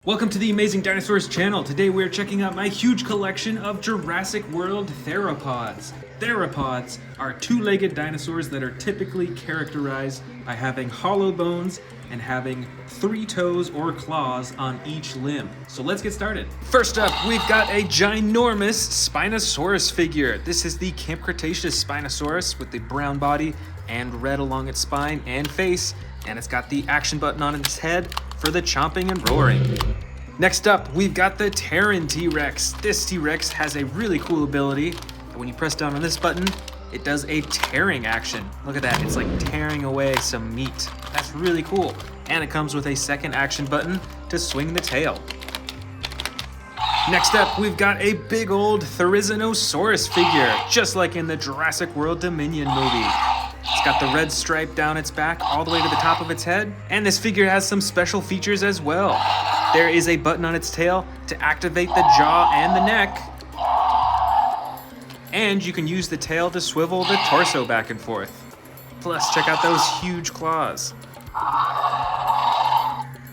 Welcome to the Amazing Dinosaurs channel. Today we're checking out my huge collection of Jurassic World theropods. Theropods are two-legged dinosaurs that are typically characterized by having hollow bones and having 3 toes or claws on each limb. So let's get started. First up, we've got a ginormous Spinosaurus figure. This is the Camp Cretaceous Spinosaurus with the brown body and red along its spine and face, and it's got the action button on its head for the chomping and roaring. Next up, we've got the Terran T-Rex. This T-Rex has a really cool ability. When you press down on this button, it does a tearing action. Look at that, it's like tearing away some meat. That's really cool. And it comes with a second action button to swing the tail. Next up, we've got a big old Therizinosaurus figure, just like in the Jurassic World Dominion movie. It's got the red stripe down its back all the way to the top of its head, and this figure has some special features as well. There is a button on its tail to activate the jaw and the neck, and you can use the tail to swivel the torso back and forth. Plus, check out those huge claws.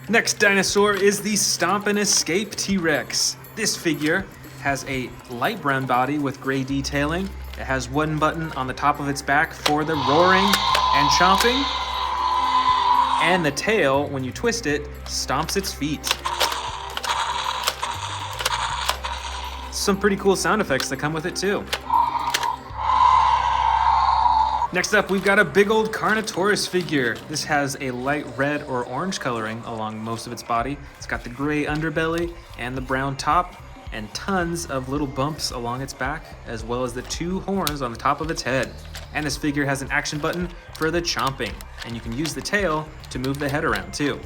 Next dinosaur is the Stomp and Escape T-Rex. This figure has a light brown body with gray detailing. It has one button on the top of its back for the roaring and chomping. And the tail, when you twist it, stomps its feet. Some pretty cool sound effects that come with it too. Next up, we've got a big old Carnotaurus figure. This has a light red or orange coloring along most of its body. It's got the gray underbelly and the brown top, and tons of little bumps along its back, as well as the 2 horns on the top of its head. And this figure has an action button for the chomping, and you can use the tail to move the head around too.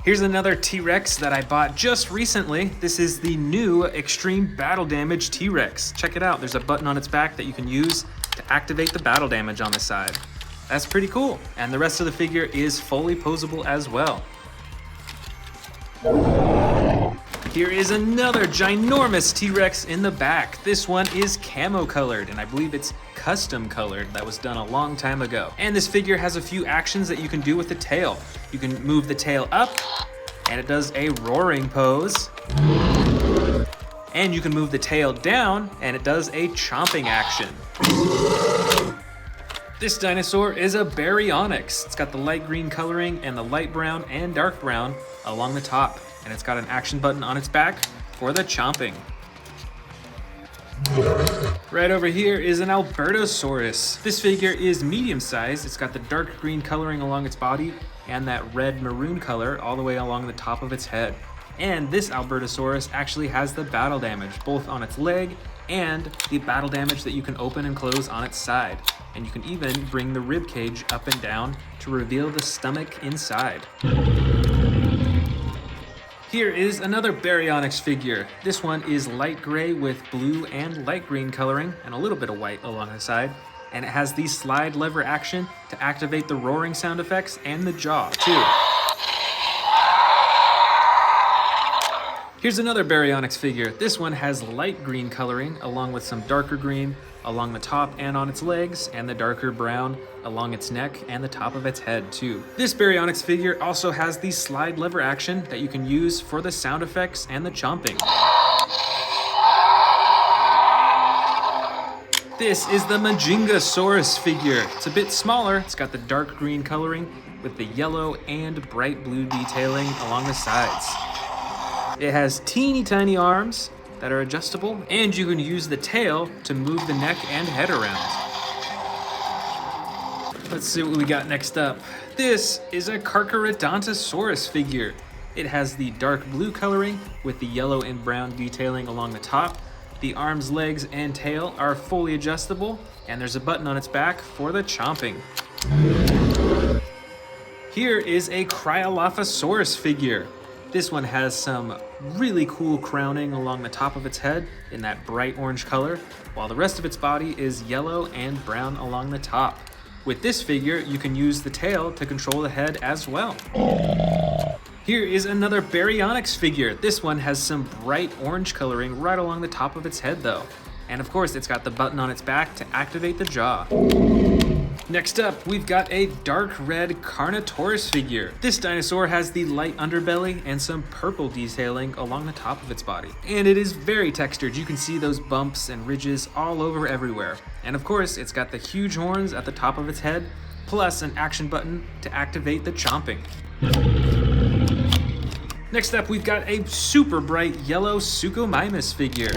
Here's another T-Rex that I bought just recently. This is the new Extreme Battle Damage T-Rex. Check it out, there's a button on its back that you can use to activate the battle damage on the side. That's pretty cool, and the rest of the figure is fully posable as well. Here is another ginormous T-Rex in the back. This one is camo colored, and I believe it's custom colored. That was done a long time ago. And this figure has a few actions that you can do with the tail. You can move the tail up, and it does a roaring pose. And you can move the tail down, and it does a chomping action. This dinosaur is a Baryonyx. It's got the light green coloring and the light brown and dark brown along the top. And it's got an action button on its back for the chomping. Right over here is an Albertosaurus. This figure is medium sized. It's got the dark green coloring along its body and that red maroon color all the way along the top of its head. And this Albertosaurus actually has the battle damage, both on its leg and the battle damage that you can open and close on its side. And you can even bring the rib cage up and down to reveal the stomach inside. Here is another Baryonyx figure. This one is light gray with blue and light green coloring and a little bit of white along the side. And it has the slide lever action to activate the roaring sound effects and the jaw too. Here's another Baryonyx figure. This one has light green coloring along with some darker green along the top and on its legs, and the darker brown along its neck and the top of its head too. This Baryonyx figure also has the slide lever action that you can use for the sound effects and the chomping. This is the Majingasaurus figure. It's a bit smaller. It's got the dark green coloring with the yellow and bright blue detailing along the sides. It has teeny tiny arms that are adjustable, and you can use the tail to move the neck and head around. Let's see what we got next up. This is a Carcharodontosaurus figure. It has the dark blue coloring with the yellow and brown detailing along the top. The arms, legs, and tail are fully adjustable, and there's a button on its back for the chomping. Here is a Cryolophosaurus figure. This one has some really cool crowning along the top of its head in that bright orange color, while the rest of its body is yellow and brown along the top. With this figure, you can use the tail to control the head as well. Here is another Baryonyx figure. This one has some bright orange coloring right along the top of its head though. And of course, it's got the button on its back to activate the jaw. Next up, we've got a dark red Carnotaurus figure. This dinosaur has the light underbelly and some purple detailing along the top of its body. And it is very textured. You can see those bumps and ridges all over everywhere. And of course, it's got the huge horns at the top of its head, plus an action button to activate the chomping. Next up, we've got a super bright yellow Suchomimus figure.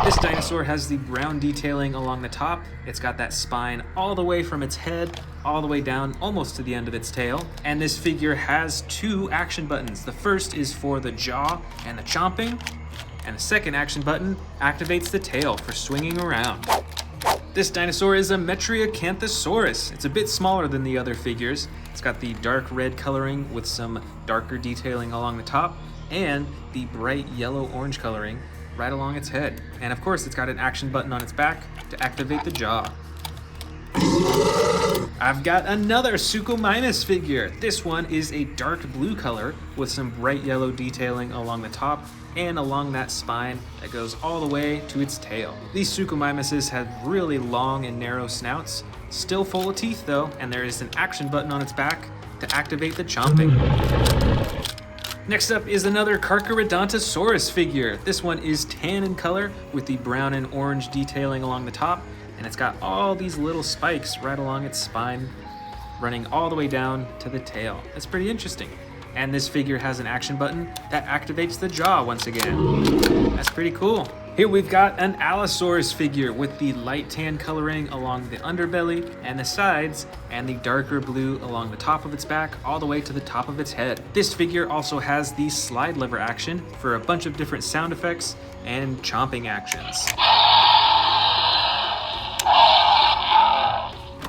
This dinosaur has the brown detailing along the top. It's got that spine all the way from its head, all the way down almost to the end of its tail. And this figure has 2 action buttons. The first is for the jaw and the chomping, and the second action button activates the tail for swinging around. This dinosaur is a Metriacanthosaurus. It's a bit smaller than the other figures. It's got the dark red coloring with some darker detailing along the top, and the bright yellow-orange coloring right along its head. And of course, it's got an action button on its back to activate the jaw. I've got another Suchomimus figure. This one is a dark blue color with some bright yellow detailing along the top and along that spine that goes all the way to its tail. These Suchomimuses have really long and narrow snouts, still full of teeth though, and there is an action button on its back to activate the chomping. Next up is another Carcharodontosaurus figure. This one is tan in color with the brown and orange detailing along the top, and it's got all these little spikes right along its spine, running all the way down to the tail. That's pretty interesting. And this figure has an action button that activates the jaw once again. That's pretty cool. Here we've got an Allosaurus figure with the light tan coloring along the underbelly and the sides, and the darker blue along the top of its back all the way to the top of its head. This figure also has the slide lever action for a bunch of different sound effects and chomping actions.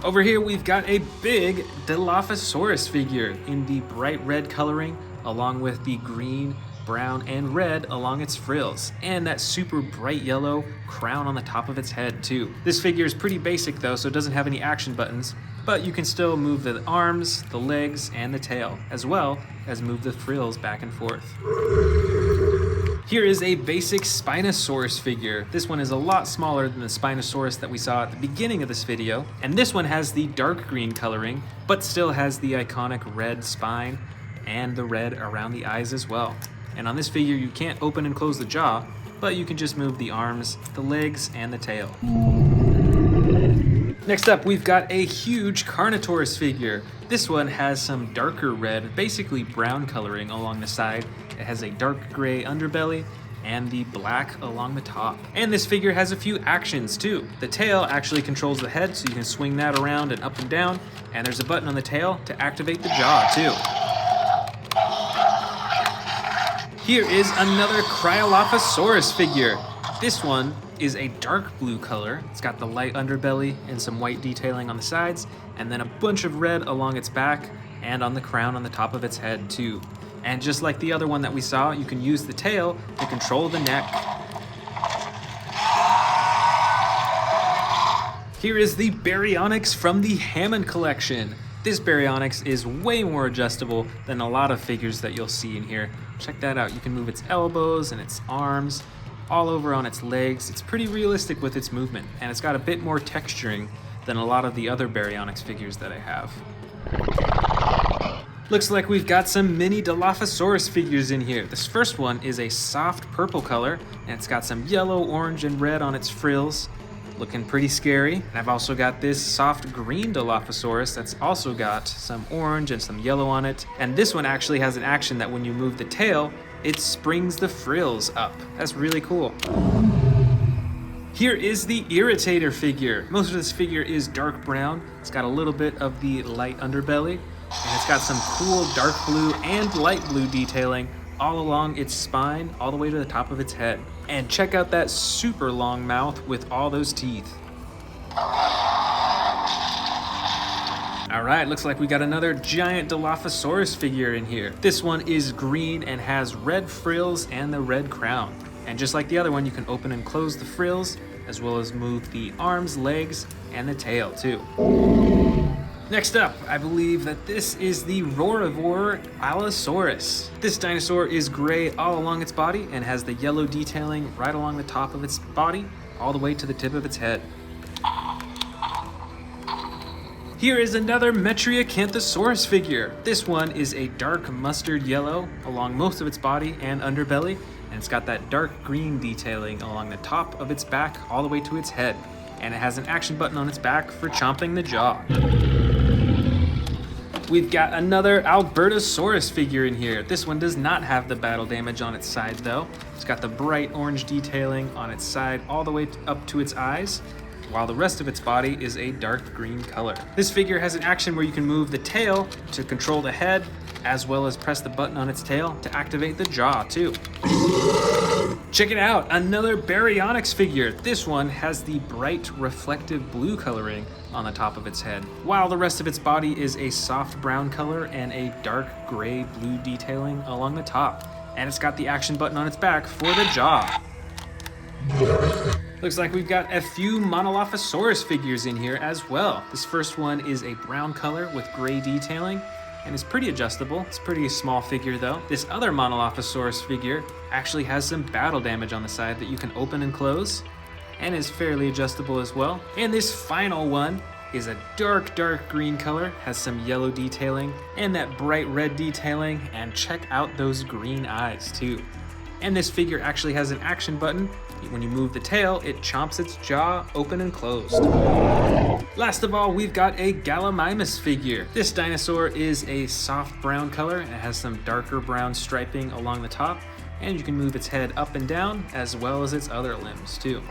Over here we've got a big Dilophosaurus figure in the bright red coloring along with the green, brown, and red along its frills, and that super bright yellow crown on the top of its head too. This figure is pretty basic though, so it doesn't have any action buttons, but you can still move the arms, the legs, and the tail, as well as move the frills back and forth. Here is a basic Spinosaurus figure. This one is a lot smaller than the Spinosaurus that we saw at the beginning of this video, and this one has the dark green coloring, but still has the iconic red spine and the red around the eyes as well. And on this figure, you can't open and close the jaw, but you can just move the arms, the legs, and the tail. Next up, we've got a huge Carnotaurus figure. This one has some darker red, basically brown coloring along the side. It has a dark gray underbelly and the black along the top. And this figure has a few actions too. The tail actually controls the head, so you can swing that around and up and down, and there's a button on the tail to activate the jaw too. Here is another Cryolophosaurus figure. This one is a dark blue color. It's got the light underbelly and some white detailing on the sides, and then a bunch of red along its back and on the crown on the top of its head too. And just like the other one that we saw, you can use the tail to control the neck. Here is the Baryonyx from the Hammond collection. This Baryonyx is way more adjustable than a lot of figures that you'll see in here. Check that out. You can move its elbows and its arms, all over on its legs. It's pretty realistic with its movement, and it's got a bit more texturing than a lot of the other Baryonyx figures that I have. Looks like we've got some mini Dilophosaurus figures in here. This first one is a soft purple color, and it's got some yellow, orange, and red on its frills. Looking pretty scary. And I've also got this soft green Dilophosaurus that's also got some orange and some yellow on it. And this one actually has an action that when you move the tail, it springs the frills up. That's really cool. Here is the Irritator figure. Most of this figure is dark brown. It's got a little bit of the light underbelly, and it's got some cool dark blue and light blue detailing all along its spine, all the way to the top of its head. And check out that super long mouth with all those teeth. All right, looks like we got another giant Dilophosaurus figure in here. This one is green and has red frills and the red crown. And just like the other one, you can open and close the frills, as well as move the arms, legs, and the tail too. Next up, I believe that this is the Roarivore Allosaurus. This dinosaur is gray all along its body and has the yellow detailing right along the top of its body, all the way to the tip of its head. Here is another Metriacanthosaurus figure. This one is a dark mustard yellow along most of its body and underbelly, and it's got that dark green detailing along the top of its back all the way to its head. And it has an action button on its back for chomping the jaw. We've got another Albertosaurus figure in here. This one does not have the battle damage on its side though. It's got the bright orange detailing on its side all the way up to its eyes, while the rest of its body is a dark green color. This figure has an action where you can move the tail to control the head, as well as press the button on its tail to activate the jaw too. Check it out, another Baryonyx figure. This one has the bright reflective blue coloring on the top of its head, while the rest of its body is a soft brown color and a dark gray blue detailing along the top. And it's got the action button on its back for the jaw. Looks like we've got a few Monolophosaurus figures in here as well. This first one is a brown color with gray detailing, and it's pretty adjustable. It's a pretty small figure though. This other Monolophosaurus figure actually has some battle damage on the side that you can open and close, and is fairly adjustable as well. And this final one is a dark green color, has some yellow detailing and that bright red detailing, and check out those green eyes too. And this figure actually has an action button. When you move the tail, it chomps its jaw open and closed. Last of all, we've got a Gallimimus figure. This dinosaur is a soft brown color and it has some darker brown striping along the top, and you can move its head up and down as well as its other limbs too.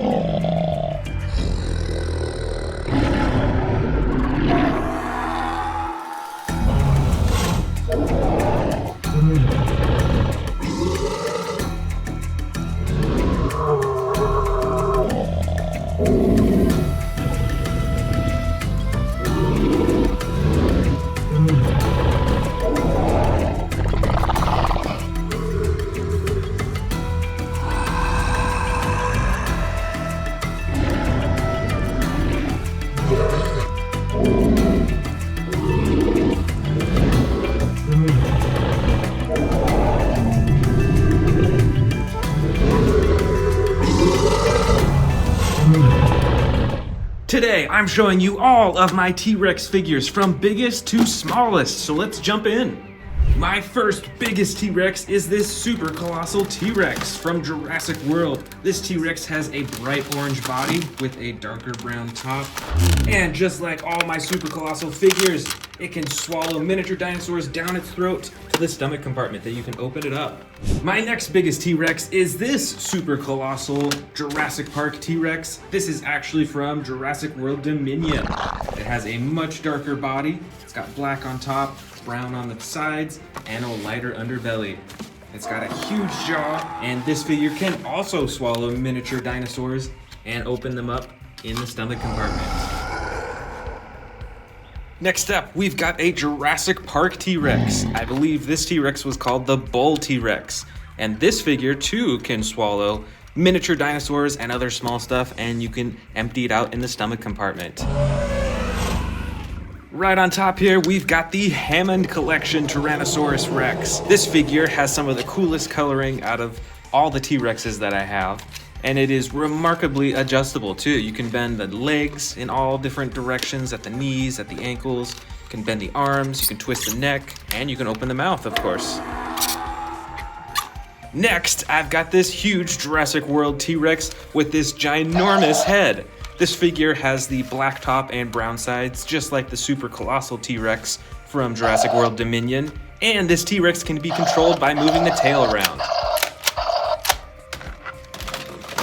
Today, I'm showing you all of my T-Rex figures from biggest to smallest, so let's jump in. My first biggest T-Rex is this super colossal T-Rex from Jurassic World. This T-Rex has a bright orange body with a darker brown top, and just like all my super colossal figures, it can swallow miniature dinosaurs down its throat to the stomach compartment that you can open it up. My next biggest T-Rex is this super colossal Jurassic Park T-Rex. This is actually from Jurassic World Dominion. It has a much darker body. It's got black on top, brown on the sides, and a lighter underbelly. It's got a huge jaw, and this figure can also swallow miniature dinosaurs and open them up in the stomach compartment. Next up, we've got a Jurassic Park T-Rex. I believe this T-Rex was called the Bull T-Rex. And this figure too can swallow miniature dinosaurs and other small stuff, and you can empty it out in the stomach compartment. Right on top here, we've got the Hammond Collection Tyrannosaurus Rex. This figure has some of the coolest coloring out of all the T-Rexes that I have, and it is remarkably adjustable too. You can bend the legs in all different directions, at the knees, at the ankles. You can bend the arms, you can twist the neck, and you can open the mouth, of course. Next, I've got this huge Jurassic World T-Rex with this ginormous head. This figure has the black top and brown sides, just like the super colossal T-Rex from Jurassic World Dominion. And this T-Rex can be controlled by moving the tail around.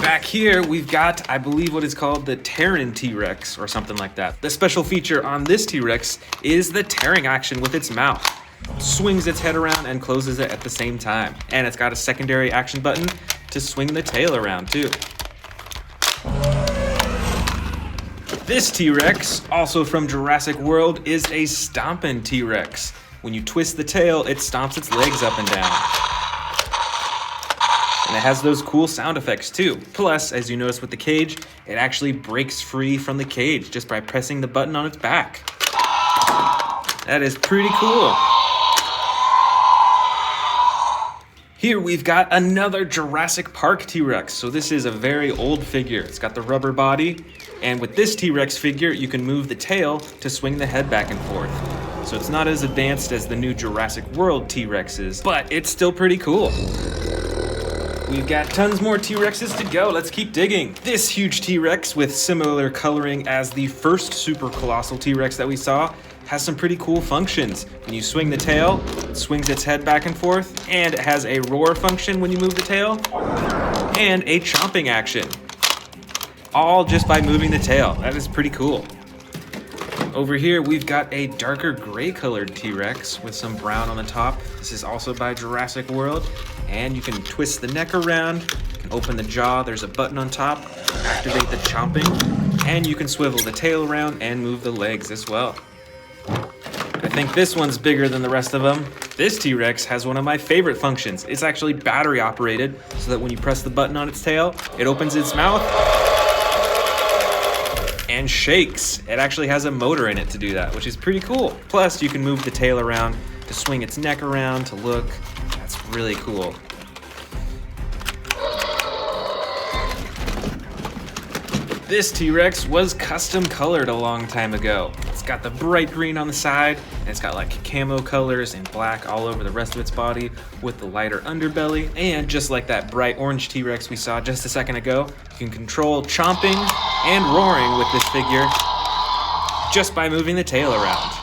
Back here, we've got, I believe, what is called the Terran T-Rex or something like that. The special feature on this T-Rex is the tearing action with its mouth. It swings its head around and closes it at the same time. And it's got a secondary action button to swing the tail around too. This T-Rex, also from Jurassic World, is a stompin' T-Rex. When you twist the tail, it stomps its legs up and down. And it has those cool sound effects too. Plus, as you notice with the cage, it actually breaks free from the cage just by pressing the button on its back. That is pretty cool. Here we've got another Jurassic Park T-Rex. So this is a very old figure. It's got the rubber body, and with this T-Rex figure, you can move the tail to swing the head back and forth. So it's not as advanced as the new Jurassic World T-Rexes, but it's still pretty cool. We've got tons more T-Rexes to go. Let's keep digging. This huge T-Rex with similar coloring as the first super colossal T-Rex that we saw has some pretty cool functions. When you swing the tail, it swings its head back and forth, and it has a roar function when you move the tail, and a chomping action. All just by moving the tail. That is pretty cool. Over here, we've got a darker gray colored T-Rex with some brown on the top. This is also by Jurassic World, and you can twist the neck around, you can open the jaw, there's a button on top, activate the chomping, and you can swivel the tail around and move the legs as well. I think this one's bigger than the rest of them. This T-Rex has one of my favorite functions. It's actually battery operated, so that when you press the button on its tail, it opens its mouth and shakes. It actually has a motor in it to do that, which is pretty cool. Plus, you can move the tail around to swing its neck around to look. That's really cool. This T-Rex was custom colored a long time ago. It's got the bright green on the side, and it's got like camo colors and black all over the rest of its body with the lighter underbelly. And just like that bright orange T-Rex we saw just a second ago, you can control chomping and roaring with this figure just by moving the tail around.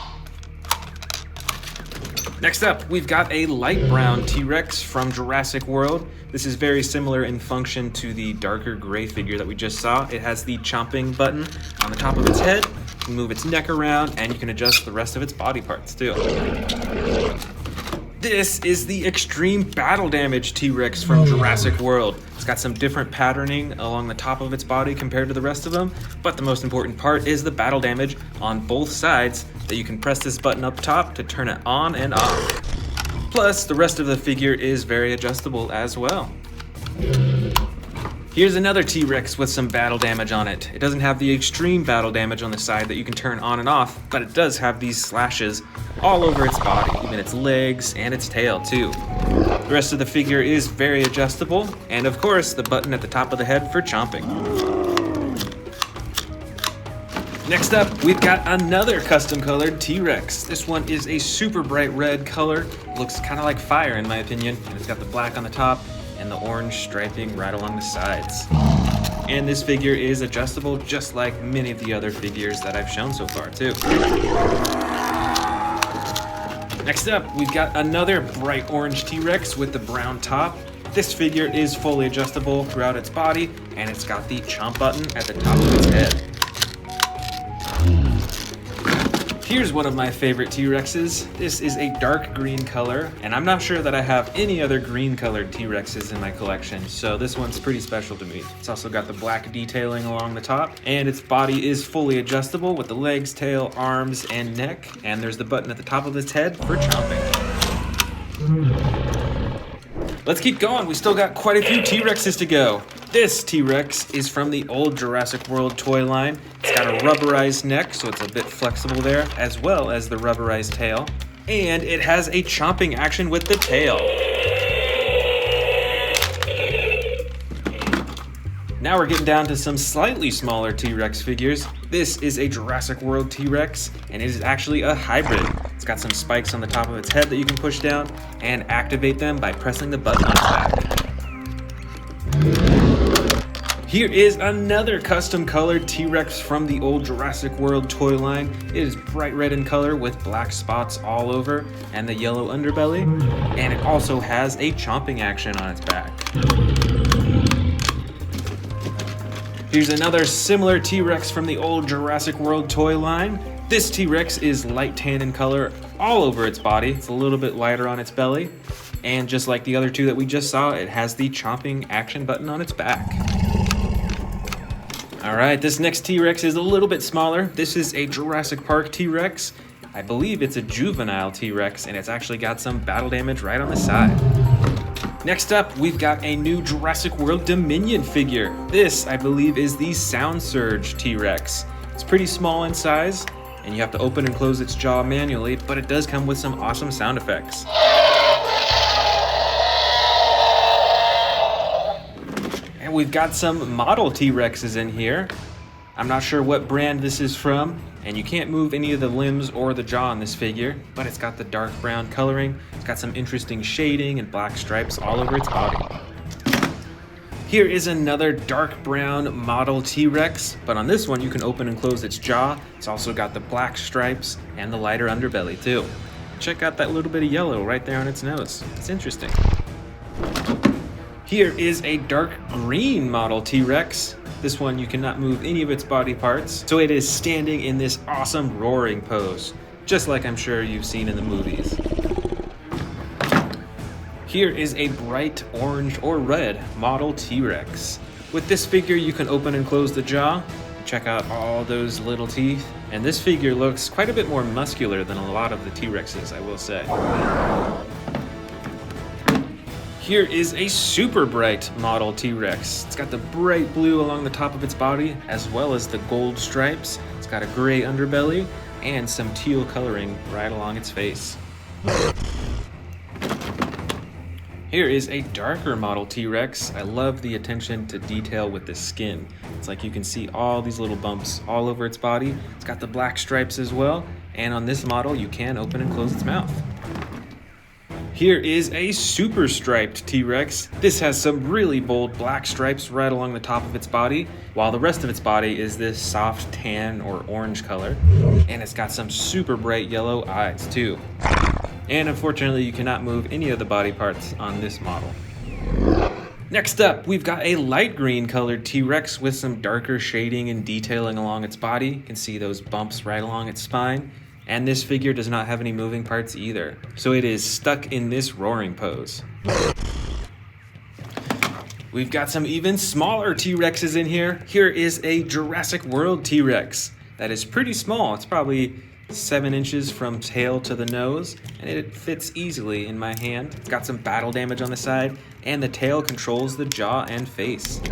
Next up, we've got a light brown T-Rex from Jurassic World. This is very similar in function to the darker gray figure that we just saw. It has the chomping button on the top of its head. You can move its neck around, and you can adjust the rest of its body parts too. This is the extreme battle damage T-Rex from Jurassic World. It's got some different patterning along the top of its body compared to the rest of them, but the most important part is the battle damage on both sides that you can press this button up top to turn it on and off. Plus, the rest of the figure is very adjustable as well. Here's another T-Rex with some battle damage on it. It doesn't have the extreme battle damage on the side that you can turn on and off, but it does have these slashes all over its body, even its legs and its tail too. The rest of the figure is very adjustable, and of course, the button at the top of the head for chomping. Next up, we've got another custom colored T-Rex. This one is a super bright red color. Looks kind of like fire in my opinion, and it's got the black on the top and the orange striping right along the sides. And this figure is adjustable just like many of the other figures that I've shown so far too. Next up, we've got another bright orange T-Rex with the brown top. This figure is fully adjustable throughout its body, and it's got the chomp button at the top of its head. Here's one of my favorite T-Rexes. This is a dark green color, and I'm not sure that I have any other green colored T-Rexes in my collection, so this one's pretty special to me. It's also got the black detailing along the top, and its body is fully adjustable with the legs, tail, arms, and neck, and there's the button at the top of its head for chomping. Let's keep going. We still got quite a few T-Rexes to go. This T-Rex is from the old Jurassic World toy line. It's got a rubberized neck, so it's a bit flexible there, as well as the rubberized tail. And it has a chomping action with the tail. Now we're getting down to some slightly smaller T-Rex figures. This is a Jurassic World T-Rex, and it is actually a hybrid. It's got some spikes on the top of its head that you can push down and activate them by pressing the button on its back. Here is another custom colored T-Rex from the old Jurassic World toy line. It is bright red in color with black spots all over and the yellow underbelly, and it also has a chomping action on its back. Here's another similar T-Rex from the old Jurassic World toy line. This T-Rex is light tan in color all over its body. It's a little bit lighter on its belly, and just like the other two that we just saw, it has the chomping action button on its back. Alright, this next T-Rex is a little bit smaller. This is a Jurassic Park T-Rex. I believe it's a juvenile T-Rex, and it's actually got some battle damage right on the side. Next up, we've got a new Jurassic World Dominion figure. This, I believe, is the Sound Surge T-Rex. It's pretty small in size, and you have to open and close its jaw manually, but it does come with some awesome sound effects. And we've got some model T-Rexes in here. I'm not sure what brand this is from, and you can't move any of the limbs or the jaw on this figure, but it's got the dark brown coloring. It's got some interesting shading and black stripes all over its body. Here is another dark brown model T-Rex, but on this one you can open and close its jaw. It's also got the black stripes and the lighter underbelly too. Check out that little bit of yellow right there on its nose. It's interesting. Here is a dark green model T-Rex. This one you cannot move any of its body parts, so it is standing in this awesome roaring pose, just like I'm sure you've seen in the movies. Here is a bright orange or red model T-Rex. With this figure, you can open and close the jaw. Check out all those little teeth. And this figure looks quite a bit more muscular than a lot of the T-Rexes, I will say. Here is a super bright model T-Rex. It's got the bright blue along the top of its body, as well as the gold stripes. It's got a gray underbelly and some teal coloring right along its face. Here is a darker model T-Rex. I love the attention to detail with the skin. It's like you can see all these little bumps all over its body. It's got the black stripes as well, and on this model you can open and close its mouth. Here is a super striped T-Rex. This has some really bold black stripes right along the top of its body, while the rest of its body is this soft tan or orange color, and it's got some super bright yellow eyes too. And unfortunately, you cannot move any of the body parts on this model. Next up, we've got a light green colored T-Rex with some darker shading and detailing along its body. You can see those bumps right along its spine. And this figure does not have any moving parts either, so it is stuck in this roaring pose. We've got some even smaller T-Rexes in here. Here is a Jurassic World T-Rex that is pretty small. It's probably 7 inches from tail to the nose, and it fits easily in my hand. It's got some battle damage on the side, and the tail controls the jaw and face.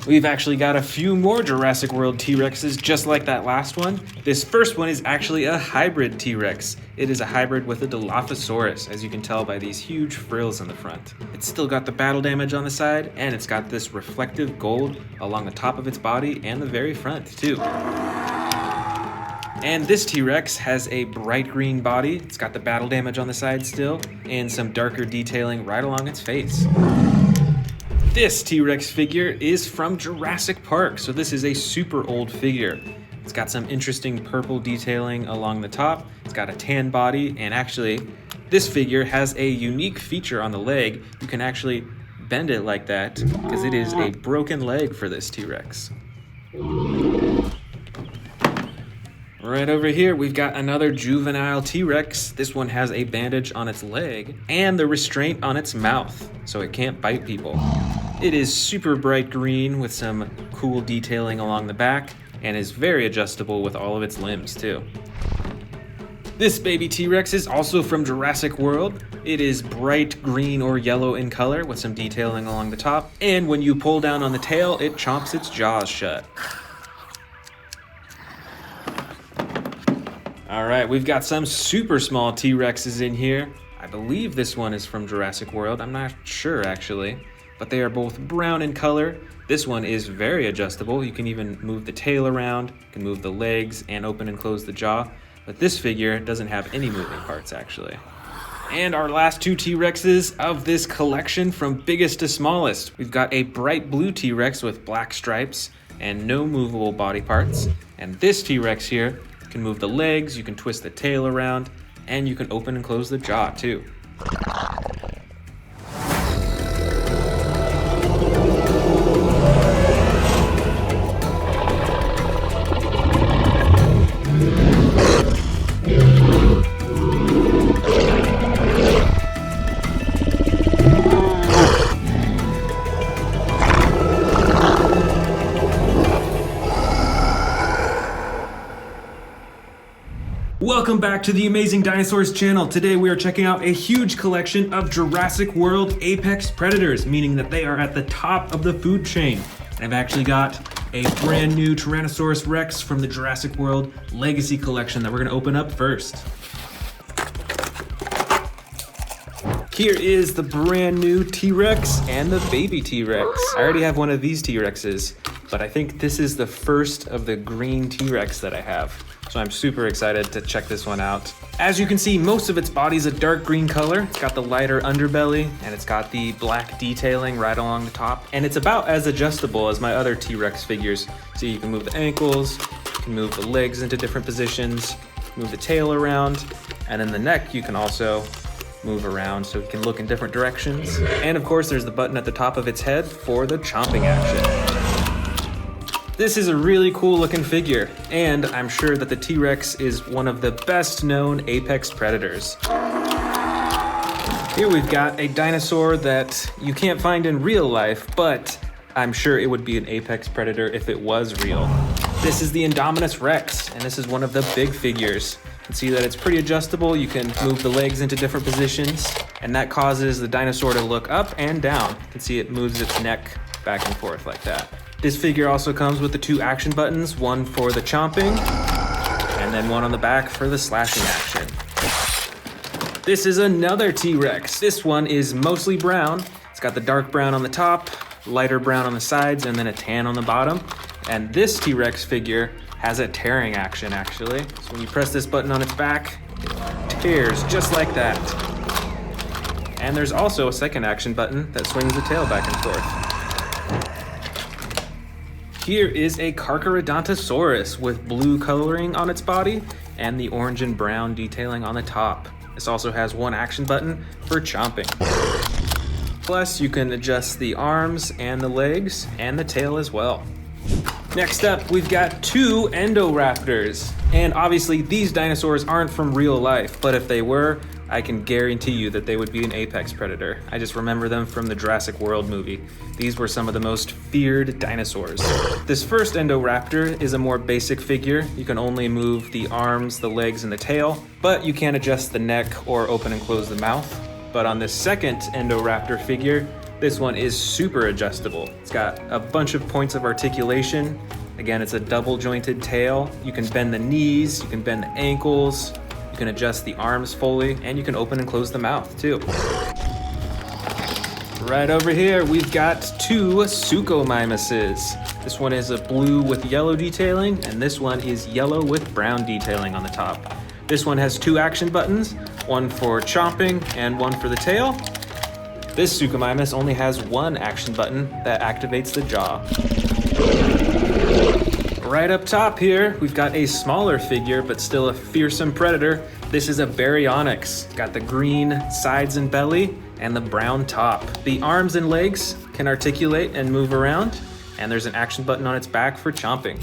We've actually got a few more Jurassic World T-Rexes just like that last one. This first one is actually a hybrid T-Rex. It is a hybrid with a Dilophosaurus, as you can tell by these huge frills in the front. It's still got the battle damage on the side, and it's got this reflective gold along the top of its body and the very front too. And this T-Rex has a bright green body. It's got the battle damage on the side still, and some darker detailing right along its face. This T-Rex figure is from Jurassic Park, so this is a super old figure. It's got some interesting purple detailing along the top. It's got a tan body, and actually, this figure has a unique feature on the leg. You can actually bend it like that, because it is a broken leg for this T-Rex. Right over here, we've got another juvenile T-Rex. This one has a bandage on its leg and the restraint on its mouth, so it can't bite people. It is super bright green with some cool detailing along the back and is very adjustable with all of its limbs too. This baby T-Rex is also from Jurassic World. It is bright green or yellow in color with some detailing along the top, and when you pull down on the tail, it chomps its jaws shut. All right, we've got some super small T-Rexes in here. I believe this one is from Jurassic World. I'm not sure actually, but they are both brown in color. This one is very adjustable. You can even move the tail around, you can move the legs and open and close the jaw. But this figure doesn't have any moving parts actually. And our last two T-Rexes of this collection from biggest to smallest. We've got a bright blue T-Rex with black stripes and no movable body parts. And this T-Rex here, you can move the legs, you can twist the tail around, and you can open and close the jaw too. Welcome back to the Amazing Dinosaurs channel. Today we are checking out a huge collection of Jurassic World apex predators, meaning that they are at the top of the food chain. And I've actually got a brand new Tyrannosaurus Rex from the Jurassic World Legacy Collection that we're gonna open up first. Here is the brand new T-Rex and the baby T-Rex. I already have one of these T-Rexes, but I think this is the first of the green T-Rex that I have. So I'm super excited to check this one out. As you can see, most of its body is a dark green color. It's got the lighter underbelly, and it's got the black detailing right along the top. And it's about as adjustable as my other T-Rex figures. So you can move the ankles, you can move the legs into different positions, move the tail around, and then the neck you can also move around so it can look in different directions. And of course, there's the button at the top of its head for the chomping action. This is a really cool looking figure, and I'm sure that the T-Rex is one of the best known apex predators. Here we've got a dinosaur that you can't find in real life, but I'm sure it would be an apex predator if it was real. This is the Indominus Rex, and this is one of the big figures. You can see that it's pretty adjustable. You can move the legs into different positions, and that causes the dinosaur to look up and down. You can see it moves its neck back and forth like that. This figure also comes with the 2 action buttons, one for the chomping, and then one on the back for the slashing action. This is another T-Rex. This one is mostly brown. It's got the dark brown on the top, lighter brown on the sides, and then a tan on the bottom. And this T-Rex figure has a tearing action, actually. So when you press this button on its back, it tears just like that. And there's also a second action button that swings the tail back and forth. Here is a Carcharodontosaurus with blue coloring on its body and the orange and brown detailing on the top. This also has one action button for chomping. Plus, you can adjust the arms and the legs and the tail as well. Next up, we've got 2 Endoraptors. And obviously, these dinosaurs aren't from real life, but if they were, I can guarantee you that they would be an apex predator. I just remember them from the Jurassic World movie. These were some of the most feared dinosaurs. This first Endoraptor is a more basic figure. You can only move the arms, the legs, and the tail, but you can't adjust the neck or open and close the mouth. But on this second Endoraptor figure, this one is super adjustable. It's got a bunch of points of articulation. Again, it's a double jointed tail. You can bend the knees, you can bend the ankles, you can adjust the arms fully, and you can open and close the mouth too. Right over here, we've got 2 Suchomimuses. This one is a blue with yellow detailing, and this one is yellow with brown detailing on the top. This one has 2 action buttons, one for chomping and one for the tail. This Suchomimus only has 1 action button that activates the jaw. Right up top here, we've got a smaller figure, but still a fearsome predator. This is a Baryonyx. It's got the green sides and belly and the brown top. The arms and legs can articulate and move around, and there's an action button on its back for chomping.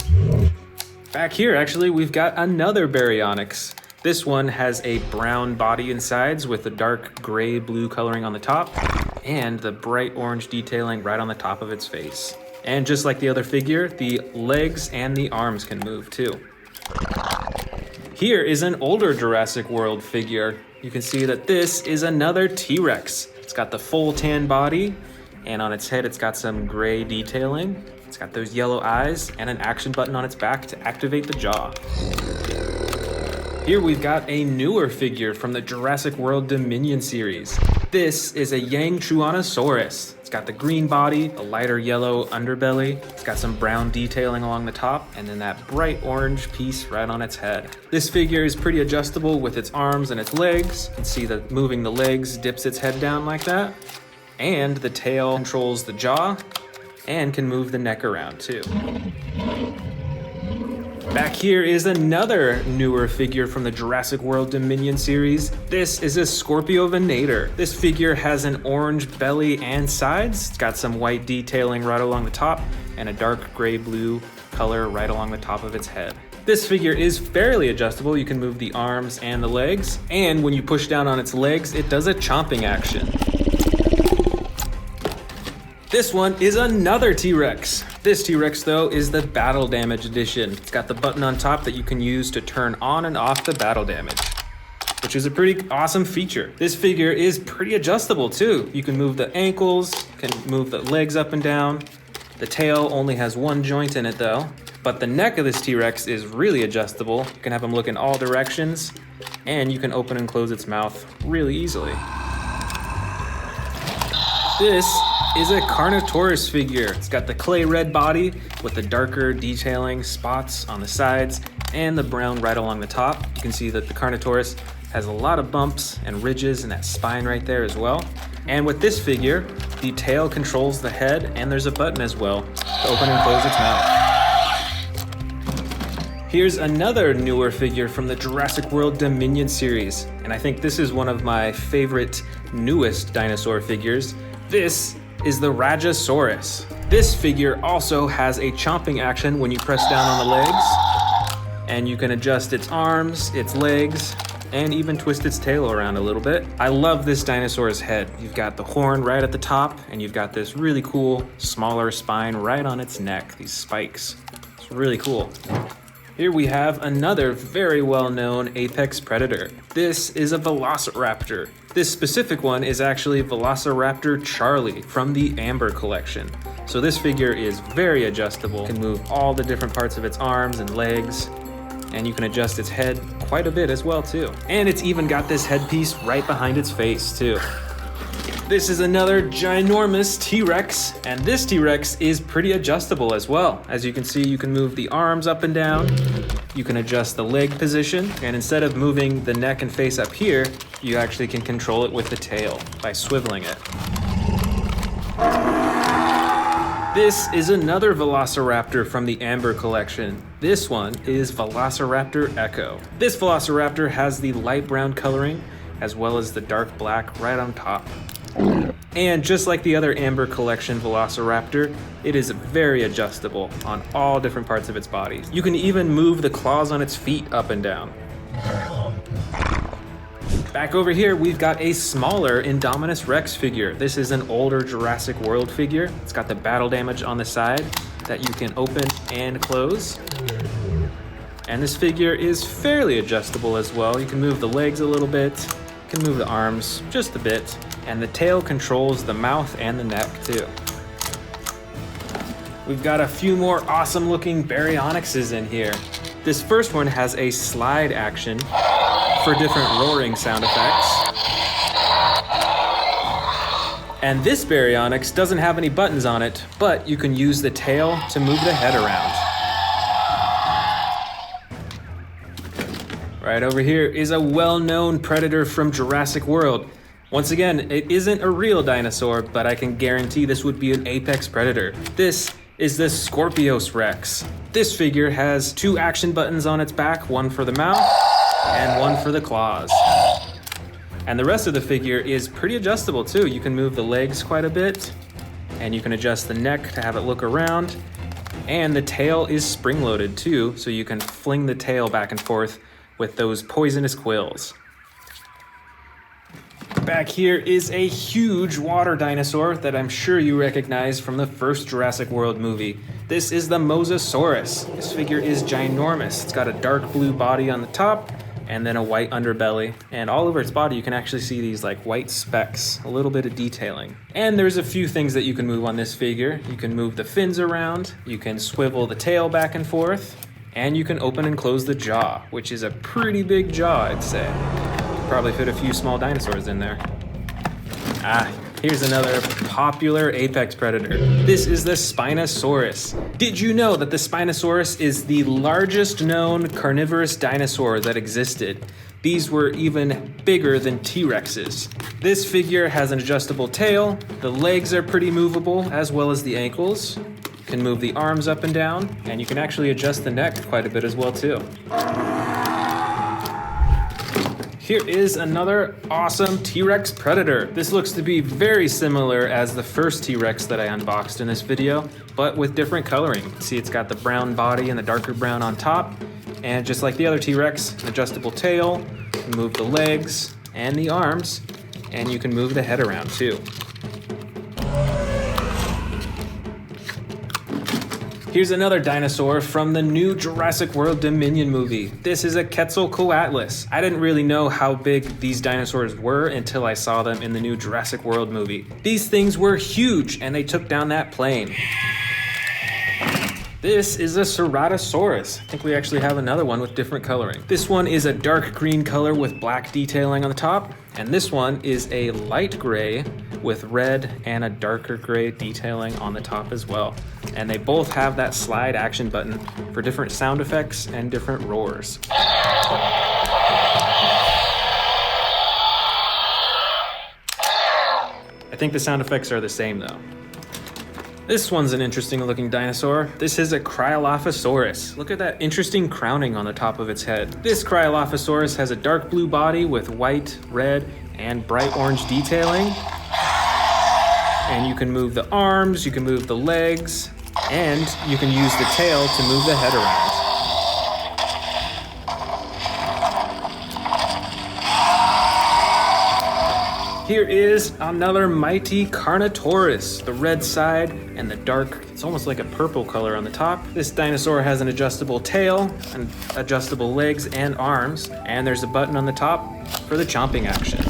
Back here, actually, we've got another Baryonyx. This one has a brown body and sides with the dark gray-blue coloring on the top and the bright orange detailing right on the top of its face. And just like the other figure, the legs and the arms can move too. Here is an older Jurassic World figure. You can see that this is another T-Rex. It's got the full tan body, and on its head it's got some gray detailing. It's got those yellow eyes and an action button on its back to activate the jaw. Here we've got a newer figure from the Jurassic World Dominion series. This is a Yangchuanosaurus. It's got the green body, a lighter yellow underbelly. It's got some brown detailing along the top, and then that bright orange piece right on its head. This figure is pretty adjustable with its arms and its legs. You can see that moving the legs dips its head down like that. And the tail controls the jaw and can move the neck around too. Back here is another newer figure from the Jurassic World Dominion series. This is a Scorpiovenator. This figure has an orange belly and sides. It's got some white detailing right along the top and a dark gray-blue color right along the top of its head. This figure is fairly adjustable. You can move the arms and the legs, and when you push down on its legs, it does a chomping action. This one is another T-Rex. This T-Rex, though, is the Battle Damage Edition. It's got the button on top that you can use to turn on and off the battle damage, which is a pretty awesome feature. This figure is pretty adjustable, too. You can move the ankles, you can move the legs up and down. The tail only has 1 joint in it, though. But the neck of this T-Rex is really adjustable. You can have him look in all directions, and you can open and close its mouth really easily. This is a Carnotaurus figure. It's got the clay red body with the darker detailing spots on the sides and the brown right along the top. You can see that the Carnotaurus has a lot of bumps and ridges and that spine right there as well. And with this figure, the tail controls the head and there's a button as well to open and close its mouth. Here's another newer figure from the Jurassic World Dominion series, and I think this is one of my favorite newest dinosaur figures. This is the Rajasaurus. This figure also has a chomping action when you press down on the legs, and you can adjust its arms, its legs, and even twist its tail around a little bit. I love this dinosaur's head. You've got the horn right at the top, and you've got this really cool, smaller spine right on its neck, these spikes. It's really cool. Here we have another very well-known apex predator. This is a Velociraptor. This specific one is actually Velociraptor Charlie from the Amber collection. So this figure is very adjustable, can move all the different parts of its arms and legs, and you can adjust its head quite a bit as well too. And it's even got this headpiece right behind its face too. This is another ginormous T-Rex, and this T-Rex is pretty adjustable as well. As you can see, you can move the arms up and down, you can adjust the leg position, and instead of moving the neck and face up here, you actually can control it with the tail by swiveling it. This is another Velociraptor from the Amber collection. This one is Velociraptor Echo. This Velociraptor has the light brown coloring as well as the dark black right on top. And just like the other Amber collection Velociraptor, it is very adjustable on all different parts of its body. You can even move the claws on its feet up and down. Back over here, we've got a smaller Indominus Rex figure. This is an older Jurassic World figure. It's got the battle damage on the side that you can open and close. And this figure is fairly adjustable as well. You can move the legs a little bit, you can move the arms just a bit, and the tail controls the mouth and the neck too. We've got a few more awesome looking Baryonyxes in here. This first one has a slide action for different roaring sound effects. And this Baryonyx doesn't have any buttons on it, but you can use the tail to move the head around. Right over here is a well-known predator from Jurassic World. Once again, it isn't a real dinosaur, but I can guarantee this would be an apex predator. This is the Scorpius Rex. This figure has 2 action buttons on its back, one for the mouth and one for the claws. And the rest of the figure is pretty adjustable too. You can move the legs quite a bit, and you can adjust the neck to have it look around. And the tail is spring-loaded too, so you can fling the tail back and forth with those poisonous quills. Back here is a huge water dinosaur that I'm sure you recognize from the first Jurassic World movie. This is the Mosasaurus. This figure is ginormous. It's got a dark blue body on the top and then a white underbelly. And all over its body you can actually see these like white specks, a little bit of detailing. And there's a few things that you can move on this figure. You can move the fins around, you can swivel the tail back and forth, and you can open and close the jaw, which is a pretty big jaw, I'd say. Probably fit a few small dinosaurs in there. Here's another popular apex predator. This is the Spinosaurus. Did you know that the Spinosaurus is the largest known carnivorous dinosaur that existed? These were even bigger than T-Rexes. This figure has an adjustable tail, the legs are pretty movable, as well as the ankles. You can move the arms up and down, and you can actually adjust the neck quite a bit as well too. Here is another awesome T-Rex predator. This looks to be very similar as the first T-Rex that I unboxed in this video, but with different coloring. You can see it's got the brown body and the darker brown on top, and just like the other T-Rex, an adjustable tail, you can move the legs and the arms, and you can move the head around too. Here's another dinosaur from the new Jurassic World Dominion movie. This is a Quetzalcoatlus. I didn't really know how big these dinosaurs were until I saw them in the new Jurassic World movie. These things were huge, and they took down that plane. This is a Ceratosaurus. I think we actually have another one with different coloring. This one is a dark green color with black detailing on the top, And this one is a light gray with red and a darker gray detailing on the top as well. And they both have that slide action button for different sound effects and different roars. I think the sound effects are the same though. This one's an interesting looking dinosaur. This is a Allosaurus. Look at that interesting crowning on the top of its head. This Allosaurus has a dark blue body with white, red, and bright orange detailing. And you can move the arms, you can move the legs, and you can use the tail to move the head around. Here is another mighty Carnotaurus, the red side and the dark, it's almost like a purple color on the top. This dinosaur has an adjustable tail and adjustable legs and arms, and there's a button on the top for the chomping action.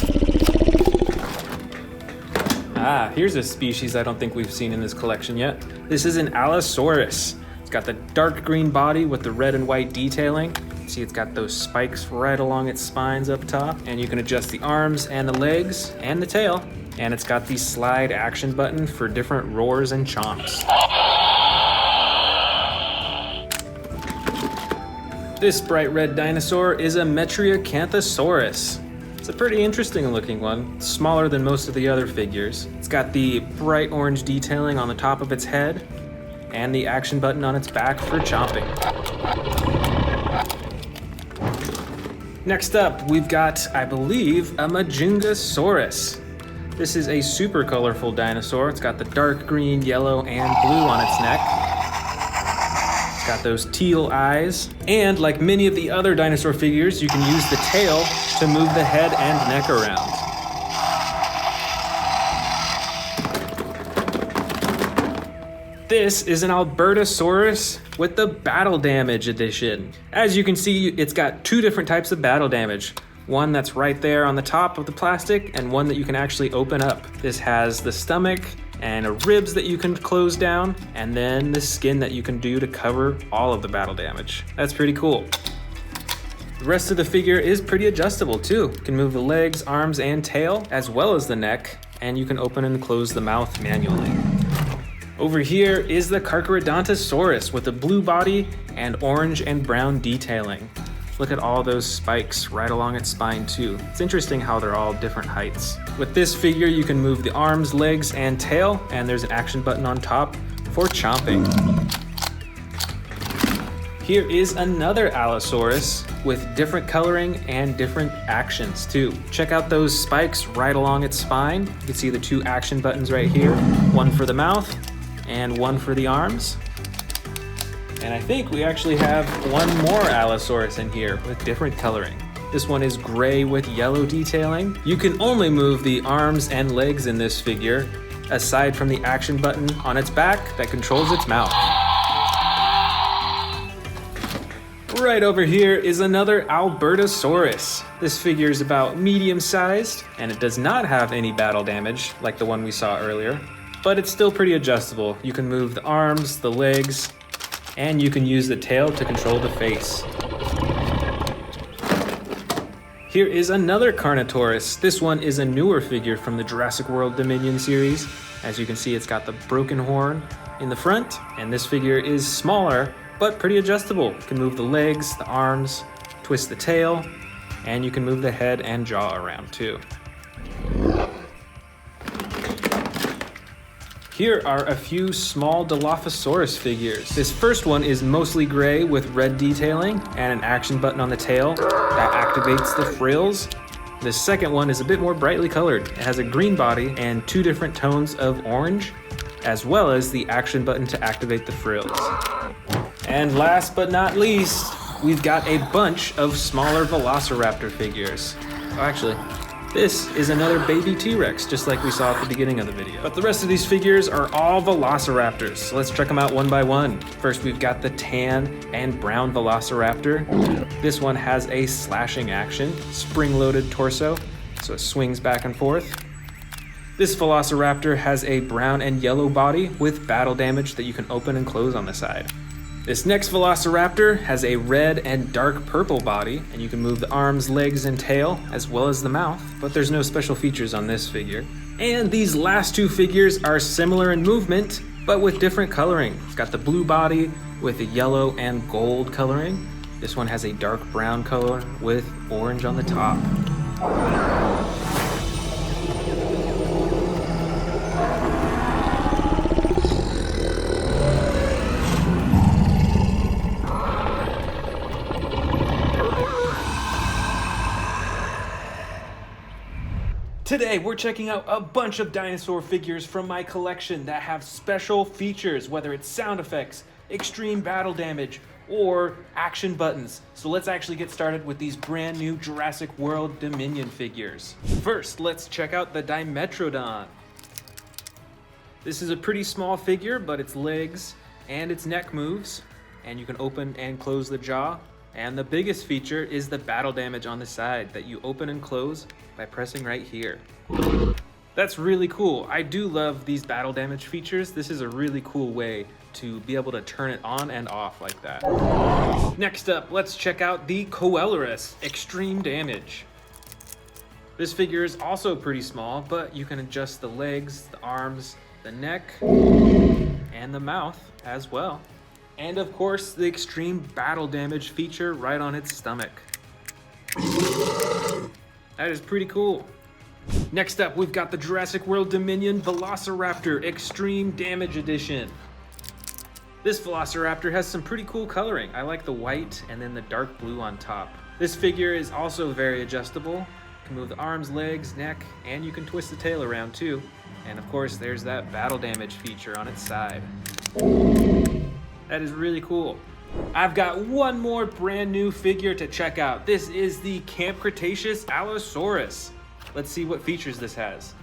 Here's a species I don't think we've seen in this collection yet. This is an Allosaurus. It's got the dark green body with the red and white detailing. See, it's got those spikes right along its spines up top, and you can adjust the arms and the legs and the tail. And it's got the slide action button for different roars and chomps. This bright red dinosaur is a Metriacanthosaurus. It's a pretty interesting looking one. It's smaller than most of the other figures. It's got the bright orange detailing on the top of its head and the action button on its back for chomping. Next up, we've got, I believe, a Majungasaurus. This is a super colorful dinosaur. It's got the dark green, yellow, and blue on its neck. It's got those teal eyes. And like many of the other dinosaur figures, you can use the tail to move the head and neck around. This is an Albertosaurus with the Battle Damage edition. As you can see, it's got two different types of battle damage. One that's right there on the top of the plastic, and one that you can actually open up. This has the stomach and ribs that you can close down, and then the skin that you can do to cover all of the battle damage. That's pretty cool. The rest of the figure is pretty adjustable too. You can move the legs, arms, and tail, as well as the neck, and you can open and close the mouth manually. Over here is the Carcharodontosaurus with a blue body and orange and brown detailing. Look at all those spikes right along its spine too. It's interesting how they're all different heights. With this figure, you can move the arms, legs, and tail, and there's an action button on top for chomping. Here is another Allosaurus with different coloring and different actions too. Check out those spikes right along its spine. You can see the two action buttons right here, one for the mouth and one for the arms. And I think we actually have one more Allosaurus in here with different coloring. This one is gray with yellow detailing. You can only move the arms and legs in this figure, aside from the action button on its back that controls its mouth. Right over here is another Albertosaurus. This figure is about medium-sized, and it does not have any battle damage like the one we saw earlier, but it's still pretty adjustable. You can move the arms, the legs, and you can use the tail to control the face. Here is another Carnotaurus. This one is a newer figure from the Jurassic World Dominion series. As you can see, it's got the broken horn in the front, and this figure is smaller, but pretty adjustable. You can move the legs, the arms, twist the tail, and you can move the head and jaw around too. Here are a few small Dilophosaurus figures. This first one is mostly gray with red detailing and an action button on the tail that activates the frills. The second one is a bit more brightly colored. It has a green body and two different tones of orange, as well as the action button to activate the frills. And last but not least, we've got a bunch of smaller Velociraptor figures. Oh, actually, this is another baby T-Rex, just like we saw at the beginning of the video. But the rest of these figures are all Velociraptors, so let's check them out one by one. First, we've got the tan and brown Velociraptor. This one has a slashing action, spring-loaded torso, so it swings back and forth. This Velociraptor has a brown and yellow body with battle damage that you can open and close on the side. This next Velociraptor has a red and dark purple body, and you can move the arms, legs, and tail, as well as the mouth, but there's no special features on this figure. And these last two figures are similar in movement, but with different coloring. It's got the blue body with a yellow and gold coloring. This one has a dark brown color with orange on the top. Today, we're checking out a bunch of dinosaur figures from my collection that have special features, whether it's sound effects, extreme battle damage, or action buttons. So let's actually get started with these brand new Jurassic World Dominion figures. First, let's check out the Dimetrodon. This is a pretty small figure, but its legs and its neck moves, and you can open and close the jaw. And the biggest feature is the battle damage on the side that you open and close by pressing right here. That's really cool. I do love these battle damage features. This is a really cool way to be able to turn it on and off like that. Next up, let's check out the Coelurus Extreme Damage. This figure is also pretty small, but you can adjust the legs, the arms, the neck, and the mouth as well. And of course, the extreme battle damage feature right on its stomach. That is pretty cool. Next up, we've got the Jurassic World Dominion Velociraptor Extreme Damage Edition. This Velociraptor has some pretty cool coloring. I like the white and then the dark blue on top. This figure is also very adjustable. You can move the arms, legs, neck, and you can twist the tail around too. And of course, there's that battle damage feature on its side. That is really cool. I've got one more brand new figure to check out. This is the Camp Cretaceous Allosaurus. Let's see what features this has.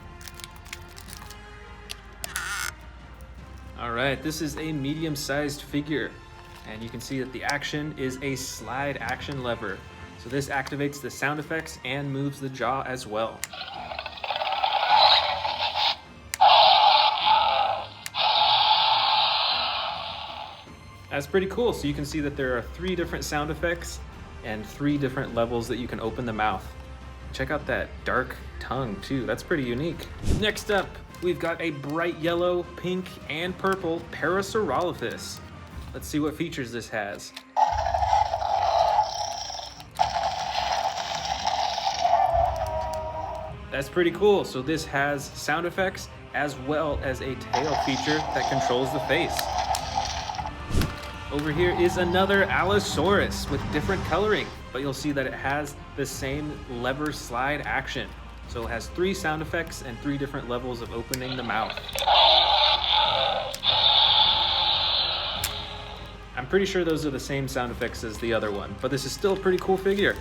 All right, this is a medium-sized figure, and you can see that the action is a slide action lever. So this activates the sound effects and moves the jaw as well. That's pretty cool. So you can see that there are 3 different sound effects and 3 different levels that you can open the mouth. Check out that dark tongue too. That's pretty unique. Next up, we've got a bright yellow, pink, and purple Parasaurolophus. Let's see what features this has. That's pretty cool. So this has sound effects as well as a tail feature that controls the face. Over here is another Allosaurus with different coloring, but you'll see that it has the same lever slide action. So it has 3 sound effects and 3 different levels of opening the mouth. I'm pretty sure those are the same sound effects as the other one, but this is still a pretty cool figure.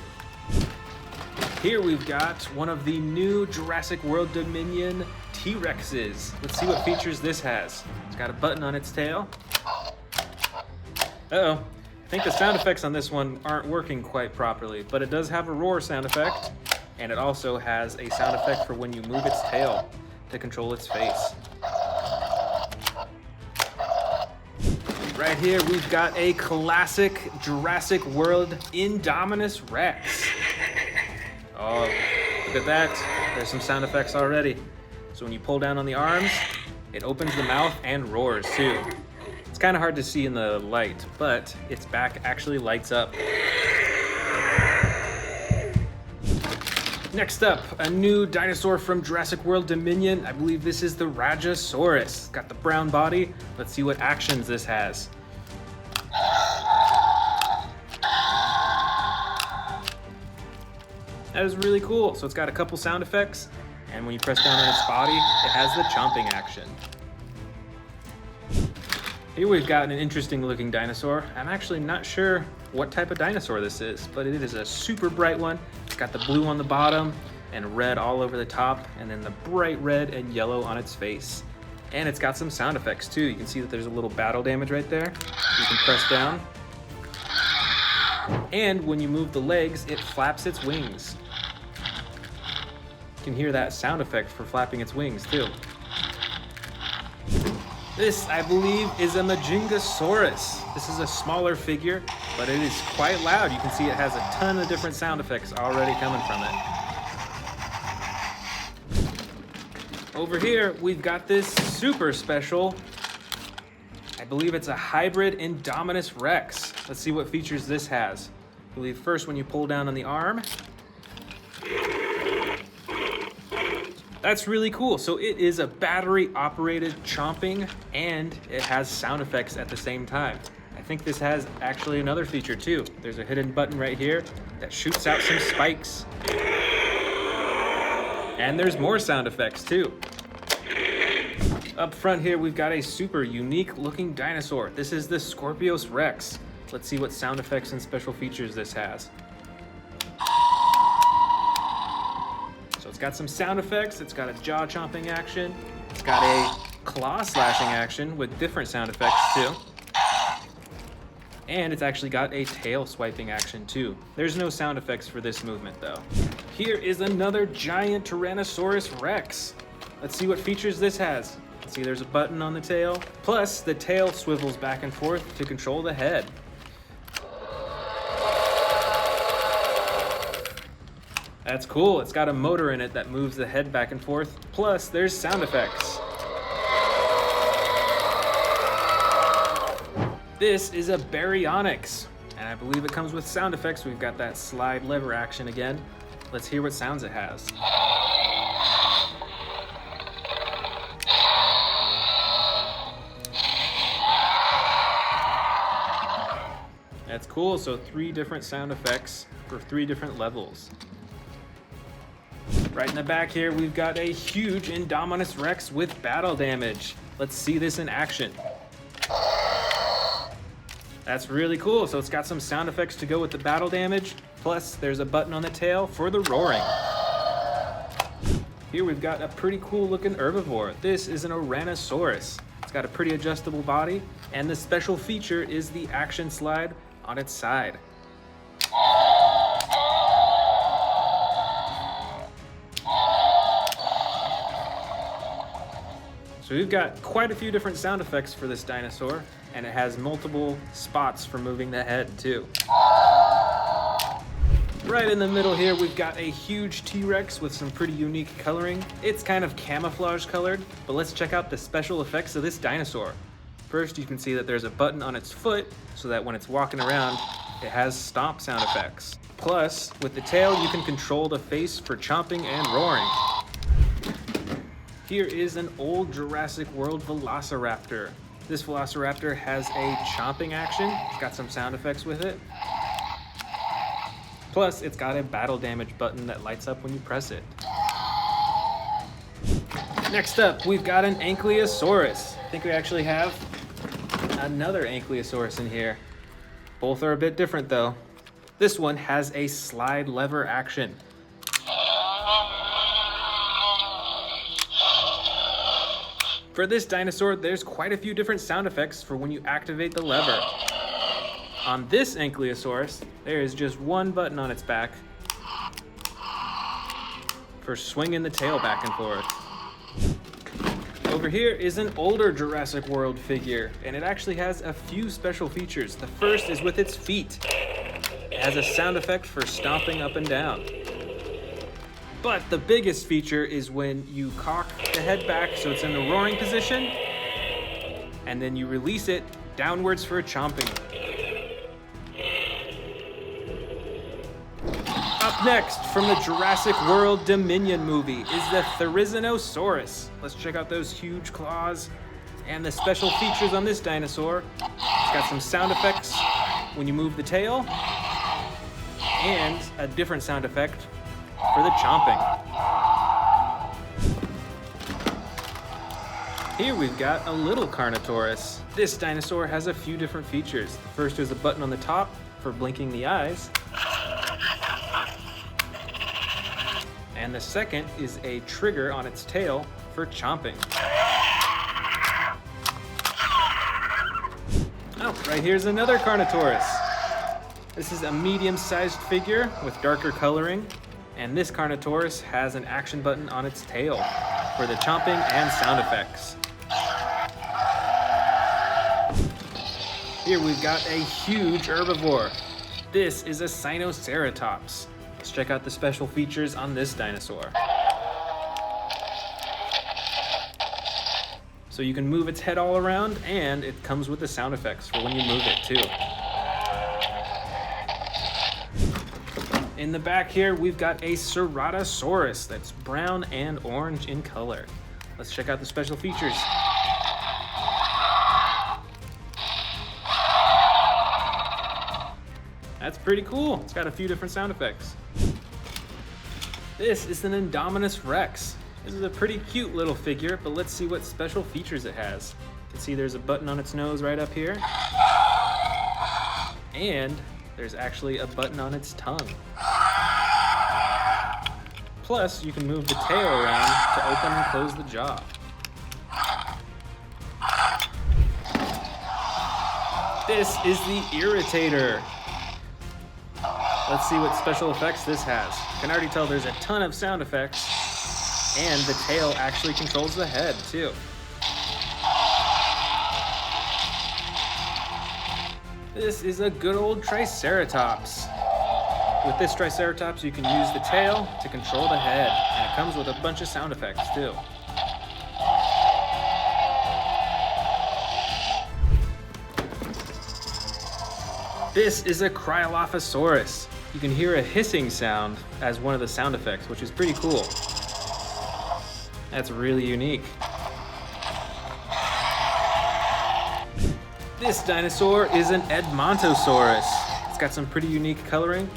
Here we've got one of the new Jurassic World Dominion T-Rexes. Let's see what features this has. It's got a button on its tail. Uh-oh, I think the sound effects on this one aren't working quite properly, but it does have a roar sound effect, and it also has a sound effect for when you move its tail to control its face. Right here, we've got a classic Jurassic World Indominus Rex. Oh, look at that. There's some sound effects already. So when you pull down on the arms, it opens the mouth and roars too. It's kind of hard to see in the light, but its back actually lights up. Next up, a new dinosaur from Jurassic World Dominion. I believe this is the Rajasaurus. It's got the brown body. Let's see what actions this has. That is really cool. So it's got a couple sound effects, and when you press down on its body, it has the chomping action. Here we've got an interesting looking dinosaur. I'm actually not sure what type of dinosaur this is, but it is a super bright one. It's got the blue on the bottom and red all over the top, and then the bright red and yellow on its face. And it's got some sound effects too. You can see that there's a little battle damage right there. You can press down. And when you move the legs, it flaps its wings. You can hear that sound effect for flapping its wings too. This, I believe, is a Majingasaurus. This is a smaller figure, but it is quite loud. You can see it has a ton of different sound effects already coming from it. Over here, we've got this super special, I believe it's a hybrid Indominus Rex. Let's see what features this has. I believe first when you pull down on the arm, that's really cool. So it is a battery operated chomping and it has sound effects at the same time. I think this has actually another feature too. There's a hidden button right here that shoots out some spikes. And there's more sound effects too. Up front here, we've got a super unique looking dinosaur. This is the Scorpius Rex. Let's see what sound effects and special features this has. It's got some sound effects, it's got a jaw chomping action, it's got a claw slashing action with different sound effects too. And it's actually got a tail swiping action too. There's no sound effects for this movement though. Here is another giant Tyrannosaurus Rex. Let's see what features this has. See, there's a button on the tail, plus the tail swivels back and forth to control the head. That's cool. It's got a motor in it that moves the head back and forth. Plus, there's sound effects. This is a Baryonyx, and I believe it comes with sound effects. We've got that slide lever action again. Let's hear what sounds it has. That's cool. So 3 different sound effects for 3 different levels. Right in the back here, we've got a huge Indominus Rex with battle damage. Let's see this in action. That's really cool. So it's got some sound effects to go with the battle damage. Plus, there's a button on the tail for the roaring. Here we've got a pretty cool looking herbivore. This is an Ouranosaurus. It's got a pretty adjustable body, and the special feature is the action slide on its side. So we've got quite a few different sound effects for this dinosaur, and it has multiple spots for moving the head too. Right in the middle here, we've got a huge T-Rex with some pretty unique coloring. It's kind of camouflage colored, but let's check out the special effects of this dinosaur. First, you can see that there's a button on its foot so that when it's walking around, it has stomp sound effects. Plus, with the tail, you can control the face for chomping and roaring. Here is an old Jurassic World Velociraptor. This Velociraptor has a chomping action. It's got some sound effects with it. Plus, it's got a battle damage button that lights up when you press it. Next up, we've got an Ankylosaurus. I think we actually have another Ankylosaurus in here. Both are a bit different though. This one has a slide lever action. For this dinosaur, there's quite a few different sound effects for when you activate the lever. On this Ankylosaurus, there is just one button on its back for swinging the tail back and forth. Over here is an older Jurassic World figure, and it actually has a few special features. The first is with its feet. It has a sound effect for stomping up and down. But the biggest feature is when you cock the head back so it's in the roaring position, and then you release it downwards for a chomping. Up next, from the Jurassic World Dominion movie, is the Therizinosaurus. Let's check out those huge claws and the special features on this dinosaur. It's got some sound effects when you move the tail, and a different sound effect for the chomping. Here we've got a little Carnotaurus. This dinosaur has a few different features. The first is a button on the top for blinking the eyes. And the second is a trigger on its tail for chomping. Oh, right here's another Carnotaurus. This is a medium-sized figure with darker coloring. And this Carnotaurus has an action button on its tail for the chomping and sound effects. Here we've got a huge herbivore. This is a Sinoceratops. Let's check out the special features on this dinosaur. So you can move its head all around, and it comes with the sound effects for when you move it too. In the back here, we've got a Ceratosaurus that's brown and orange in color. Let's check out the special features. That's pretty cool. It's got a few different sound effects. This is an Indominus Rex. This is a pretty cute little figure, but let's see what special features it has. You can see there's a button on its nose right up here. And there's actually a button on its tongue. Plus, you can move the tail around to open and close the jaw. This is the Irritator. Let's see what special effects this has. You can already tell there's a ton of sound effects, and the tail actually controls the head too. This is a good old Triceratops. With this Triceratops, you can use the tail to control the head, and it comes with a bunch of sound effects too. This is a Cryolophosaurus. You can hear a hissing sound as one of the sound effects, which is pretty cool. That's really unique. This dinosaur is an Edmontosaurus. It's got some pretty unique coloring,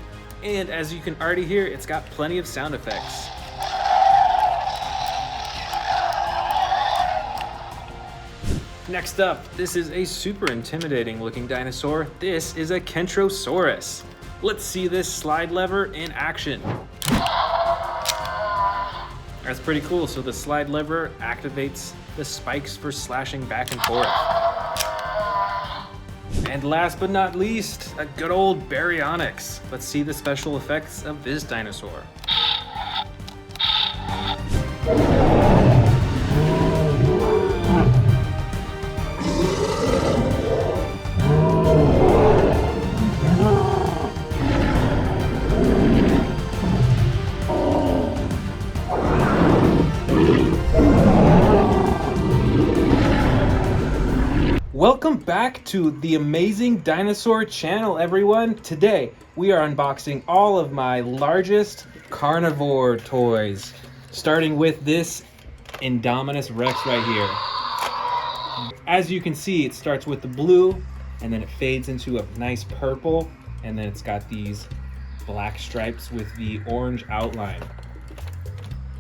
and as you can already hear, it's got plenty of sound effects. Next up, this is a super intimidating looking dinosaur. This is a Kentrosaurus. Let's see this slide lever in action. That's pretty cool. So the slide lever activates the spikes for slashing back and forth. And last but not least, a good old Baryonyx. Let's see the special effects of this dinosaur. Welcome back to the Amazing Dinosaur channel, everyone. Today, we are unboxing all of my largest carnivore toys, starting with this Indominus Rex right here. As you can see, it starts with the blue, and then it fades into a nice purple, and then it's got these black stripes with the orange outline.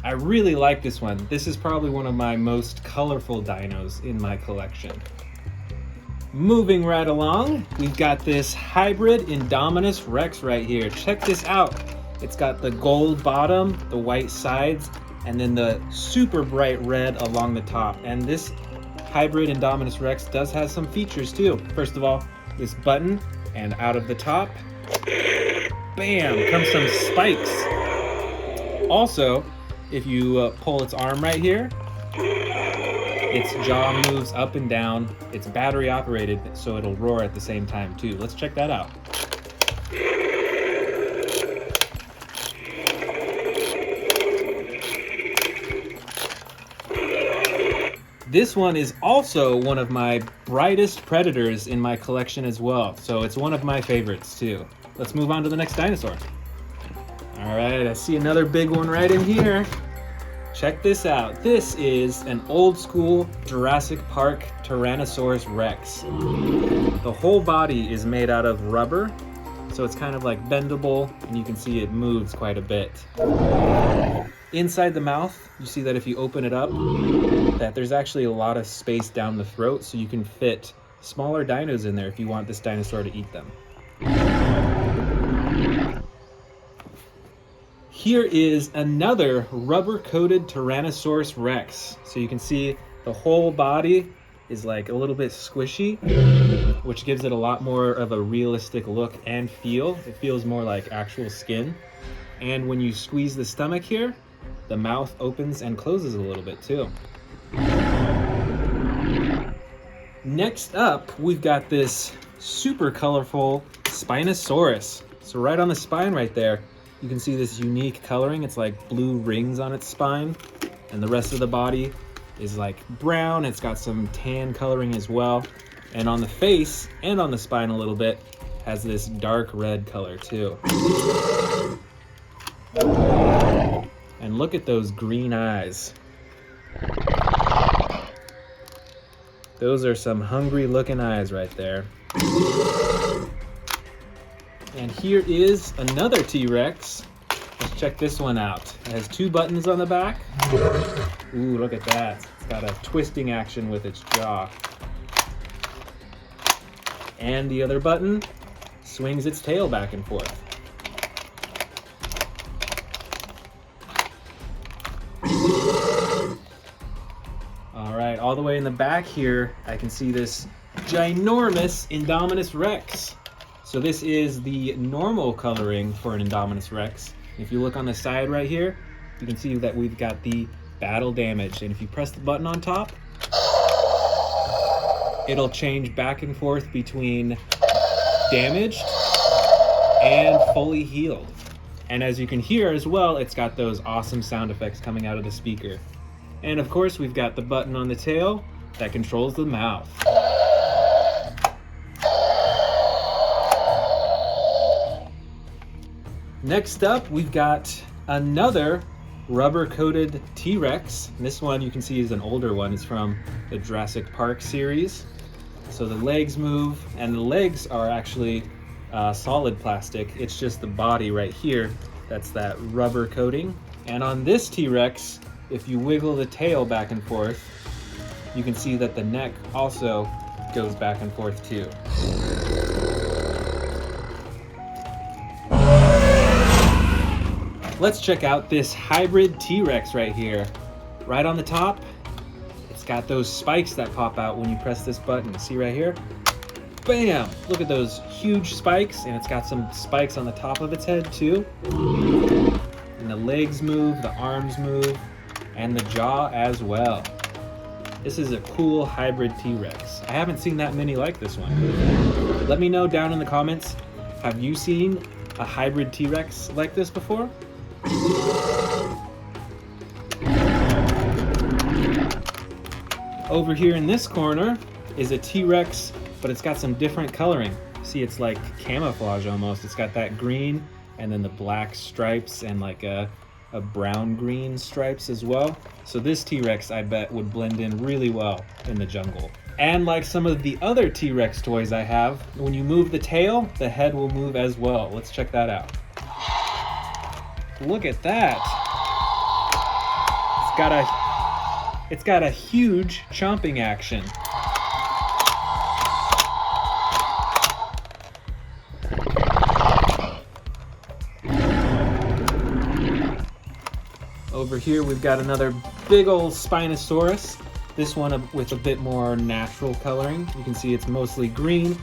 I really like this one. This is probably one of my most colorful dinos in my collection. Moving right along, we've got this hybrid Indominus Rex right here. Check this out. It's got the gold bottom, the white sides, and then the super bright red along the top. And this hybrid Indominus Rex does have some features too. First of all, this button, and out of the top, bam, comes some spikes. Also, if you pull its arm right here, its jaw moves up and down. It's battery operated, so it'll roar at the same time too. Let's check that out. This one is also one of my brightest predators in my collection as well, so it's one of my favorites too. Let's move on to the next dinosaur. All right, I see another big one right in here. Check this out. This is an old school Jurassic Park Tyrannosaurus Rex. The whole body is made out of rubber, so it's kind of like bendable, and you can see it moves quite a bit. Inside the mouth, you see that if you open it up, that there's actually a lot of space down the throat, so you can fit smaller dinos in there if you want this dinosaur to eat them. Here is another rubber-coated Tyrannosaurus Rex. So you can see the whole body is like a little bit squishy, which gives it a lot more of a realistic look and feel. It feels more like actual skin. And when you squeeze the stomach here, the mouth opens and closes a little bit too. Next up, we've got this super colorful Spinosaurus. So right on the spine right there, you can see this unique coloring. It's like blue rings on its spine, and the rest of the body is like brown. It's got some tan coloring as well. And on the face and on the spine a little bit, has this dark red color too. And look at those green eyes. Those are some hungry looking eyes right there. And here is another T-Rex. Let's check this one out. It has 2 buttons on the back. Ooh, look at that. It's got a twisting action with its jaw. And the other button swings its tail back and forth. All right, all the way in the back here, I can see this ginormous Indominus Rex. So this is the normal coloring for an Indominus Rex. If you look on the side right here, you can see that we've got the battle damage. And if you press the button on top, it'll change back and forth between damaged and fully healed. And as you can hear as well, it's got those awesome sound effects coming out of the speaker. And of course, we've got the button on the tail that controls the mouth. Next up, we've got another rubber-coated T-Rex. This one you can see is an older one. It's from the Jurassic Park series. So the legs move, and the legs are actually solid plastic. It's just the body right here that's that rubber coating. And on this T-Rex, if you wiggle the tail back and forth, you can see that the neck also goes back and forth too. Let's check out this hybrid T-Rex right here. Right on the top, it's got those spikes that pop out when you press this button. See right here? Bam! Look at those huge spikes, and it's got some spikes on the top of its head too. And the legs move, the arms move, and the jaw as well. This is a cool hybrid T-Rex. I haven't seen that many like this one. Let me know down in the comments, have you seen a hybrid T-Rex like this before? Over here in this corner is a T-Rex, but it's got some different coloring. See, it's like camouflage almost. It's got that green and then the black stripes and like a brown-green stripes as well. So this T-Rex, I bet, would blend in really well in the jungle. And like some of the other T-Rex toys I have, when you move the tail, the head will move as well. Let's check that out. Look at that. It's got a huge chomping action. Over here we've got another big old Spinosaurus. This one with a bit more natural coloring. You can see it's mostly green.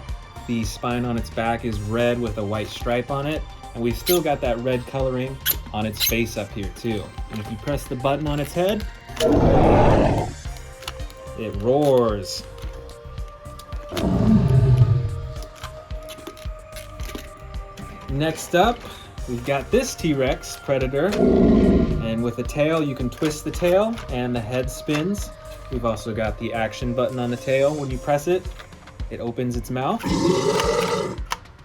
The spine on its back is red with a white stripe on it. And we've still got that red coloring on its face up here too. And if you press the button on its head, it roars. Next up, we've got this T-Rex Predator. And with the tail, you can twist the tail and the head spins. We've also got the action button on the tail. When you press it, it opens its mouth.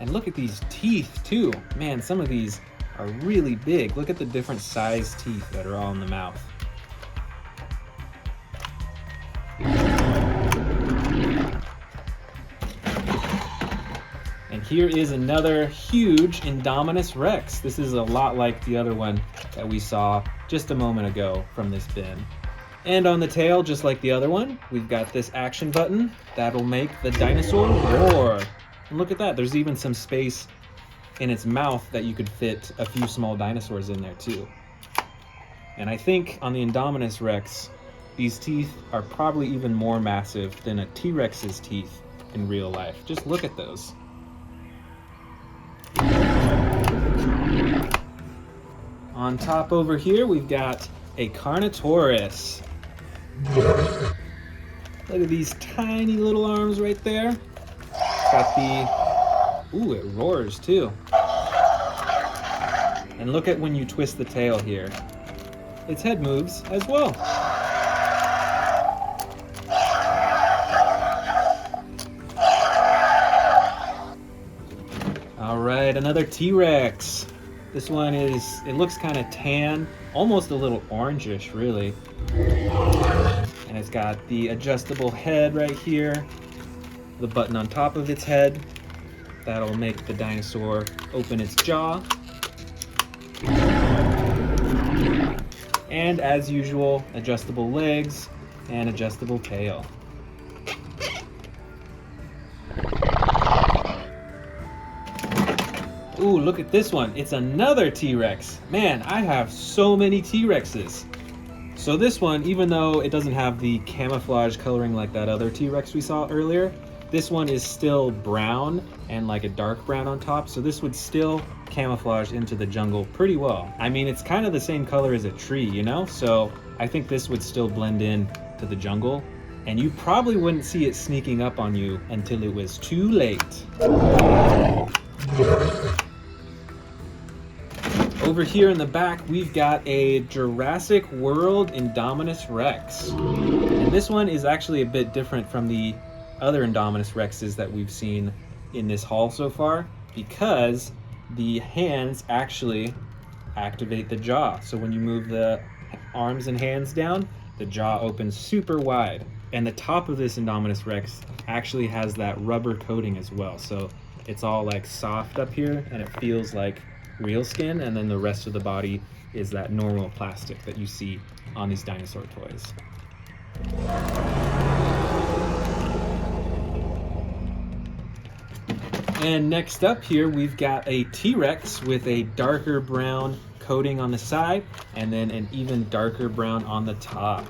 And look at these teeth too. Man, some of these are really big. Look at the different size teeth that are all in the mouth. And here is another huge Indominus Rex. This is a lot like the other one that we saw just a moment ago from this bin. And on the tail, just like the other one, we've got this action button that'll make the dinosaur roar. And look at that, there's even some space in its mouth that you could fit a few small dinosaurs in there too. And I think on the Indominus Rex, these teeth are probably even more massive than a T-Rex's teeth in real life. Just look at those. On top over here, we've got a Carnotaurus. Look at these tiny little arms right there. It's got the, ooh, it roars too. And look at when you twist the tail here. Its head moves as well. All right, another T-Rex. This one is, it looks kind of tan, almost a little orangish, really. And it's got the adjustable head right here, the button on top of its head. That'll make the dinosaur open its jaw. And as usual, adjustable legs and adjustable tail. Ooh, look at this one. It's another T-Rex. Man, I have so many T-Rexes. So this one, even though it doesn't have the camouflage coloring like that other T-Rex we saw earlier, this one is still brown and like a dark brown on top. So this would still camouflage into the jungle pretty well. I mean, it's kind of the same color as a tree, you know? So I think this would still blend in to the jungle. And you probably wouldn't see it sneaking up on you until it was too late. Over here in the back, we've got a Jurassic World Indominus Rex. And this one is actually a bit different from the other Indominus Rexes that we've seen in this haul so far, because the hands actually activate the jaw. So when you move the arms and hands down, the jaw opens super wide. And the top of this Indominus Rex actually has that rubber coating as well. So it's all like soft up here and it feels like real skin, and then the rest of the body is that normal plastic that you see on these dinosaur toys. And next up here, we've got a T-Rex with a darker brown coating on the side and then an even darker brown on the top.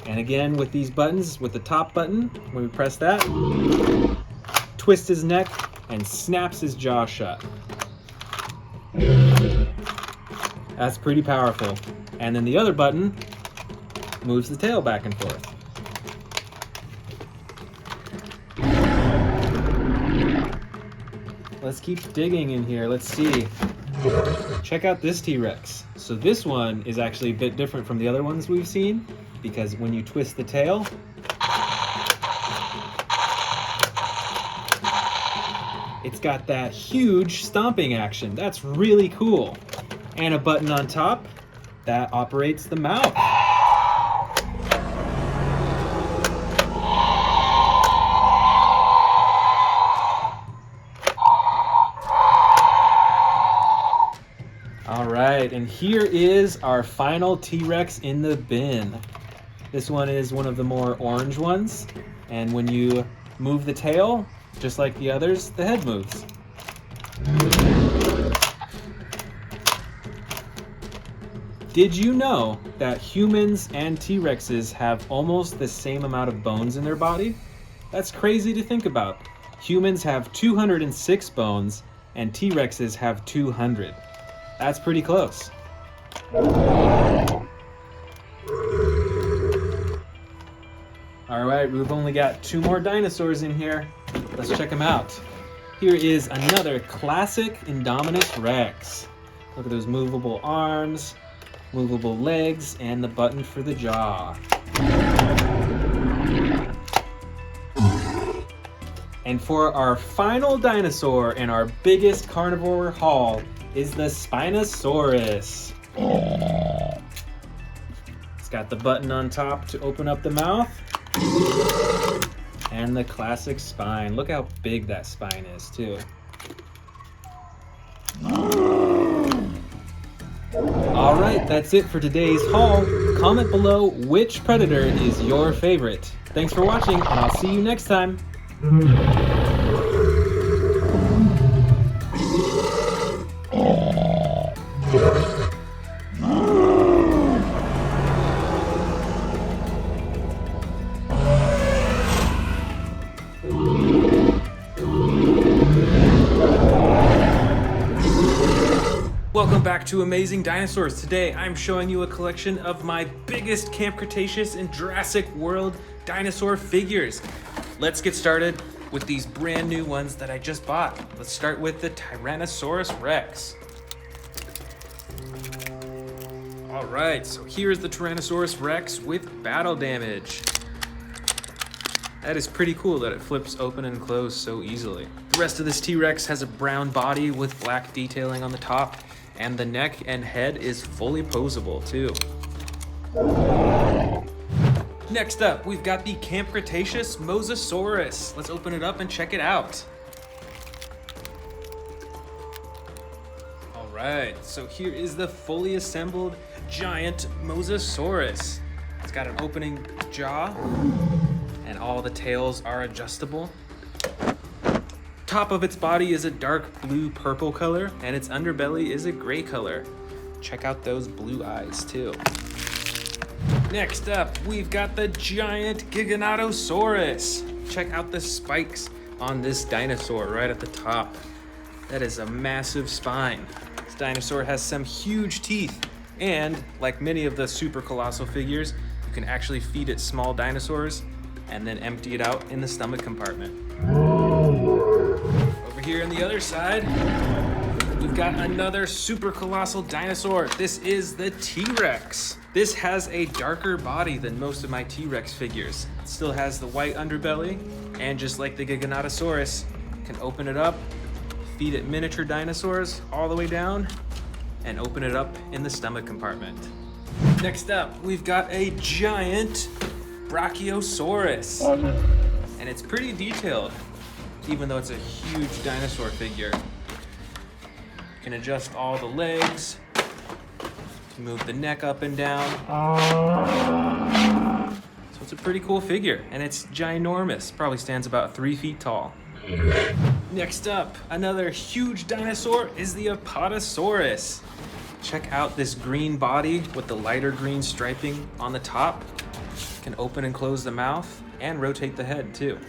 And again, with these buttons, with the top button, when we press that, twist his neck and snaps his jaw shut. That's pretty powerful. And then the other button moves the tail back and forth. Let's keep digging in here. Let's see. Check out this T-Rex. So this one is actually a bit different from the other ones we've seen, because when you twist the tail, it's got that huge stomping action. That's really cool. And a button on top that operates the mouth. All right, and here is our final T-Rex in the bin. This one is one of the more orange ones. And when you move the tail, just like the others, the head moves. Did you know that humans and T-Rexes have almost the same amount of bones in their body? That's crazy to think about. Humans have 206 bones and T-Rexes have 200. That's pretty close. All right, we've only got 2 more dinosaurs in here. Let's check them out. Here is another classic Indominus Rex. Look at those movable arms, movable legs, and the button for the jaw. And for our final dinosaur in our biggest carnivore haul is the Spinosaurus. It's got the button on top to open up the mouth. And the classic spine. Look how big that spine is, too. All right, that's it for today's haul. Comment below which predator is your favorite. Thanks for watching, and I'll see you next time. Welcome back to Amazing Dinosaurs. Today I'm showing you a collection of my biggest Camp Cretaceous and Jurassic World dinosaur figures. Let's get started with these brand new ones that I just bought. Let's start with the Tyrannosaurus Rex. All right, so here's the Tyrannosaurus Rex with battle damage. That is pretty cool that it flips open and close so easily. The rest of this T-Rex has a brown body with black detailing on the top, and the neck and head is fully posable too. Next up, we've got the Camp Cretaceous Mosasaurus. Let's open it up and check it out. All right, so here is the fully assembled giant Mosasaurus. It's got an opening jaw, and all the tails are adjustable. Top of its body is a dark blue-purple color, and its underbelly is a gray color. Check out those blue eyes too. Next up, we've got the giant Giganotosaurus. Check out the spikes on this dinosaur right at the top. That is a massive spine. This dinosaur has some huge teeth, and like many of the super colossal figures, you can actually feed it small dinosaurs and then empty it out in the stomach compartment. Over here on the other side, we've got another super colossal dinosaur. This is the T-Rex. This has a darker body than most of my T-Rex figures. It still has the white underbelly, and just like the Giganotosaurus, you can open it up, feed it miniature dinosaurs all the way down, and open it up in the stomach compartment. Next up, we've got a giant Brachiosaurus. And it's pretty detailed, even though it's a huge dinosaur figure. You can adjust all the legs, move the neck up and down. So it's a pretty cool figure, and it's ginormous. Probably stands about 3 feet tall. Next up, another huge dinosaur is the Apatosaurus. Check out this green body with the lighter green striping on the top. You can open and close the mouth and rotate the head too.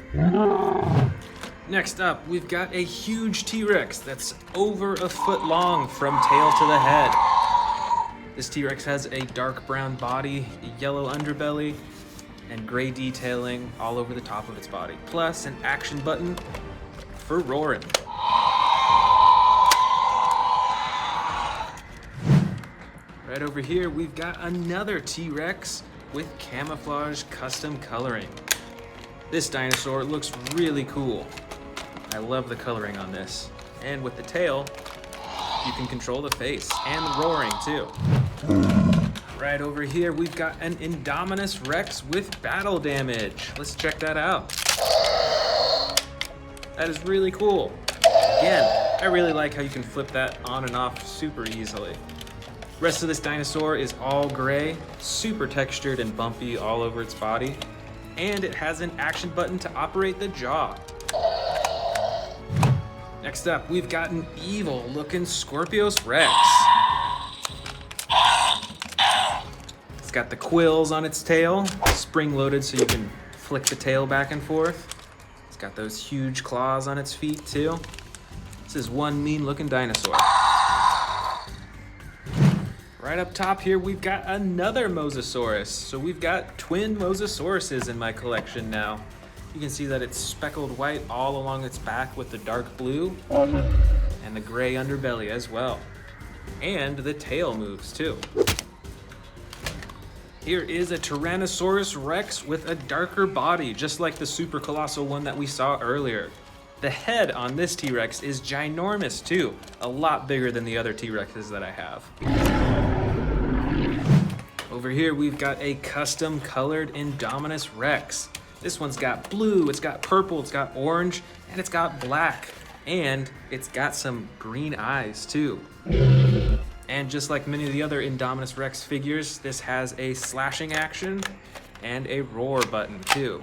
Next up, we've got a huge T-Rex that's over a foot long from tail to the head. This T-Rex has a dark brown body, a yellow underbelly, and gray detailing all over the top of its body, plus an action button for roaring. Right over here, we've got another T-Rex with camouflage custom coloring. This dinosaur looks really cool. I love the coloring on this. And with the tail, you can control the face and the roaring too. Right over here, we've got an Indominus Rex with battle damage. Let's check that out. That is really cool. Again, I really like how you can flip that on and off super easily. The rest of this dinosaur is all gray, super textured and bumpy all over its body, and it has an action button to operate the jaw. Next up, we've got an evil-looking Scorpius Rex. It's got the quills on its tail, spring-loaded so you can flick the tail back and forth. It's got those huge claws on its feet too. This is one mean-looking dinosaur. Right up top here, we've got another Mosasaurus. So we've got twin Mosasauruses in my collection now. You can see that it's speckled white all along its back with the dark blue and the gray underbelly as well. And the tail moves too. Here is a Tyrannosaurus Rex with a darker body, just like the super colossal one that we saw earlier. The head on this T-Rex is ginormous too, a lot bigger than the other T-Rexes that I have. Over here, we've got a custom colored Indominus Rex. This one's got blue, it's got purple, it's got orange, and it's got black. And it's got some green eyes too. And just like many of the other Indominus Rex figures, this has a slashing action and a roar button too.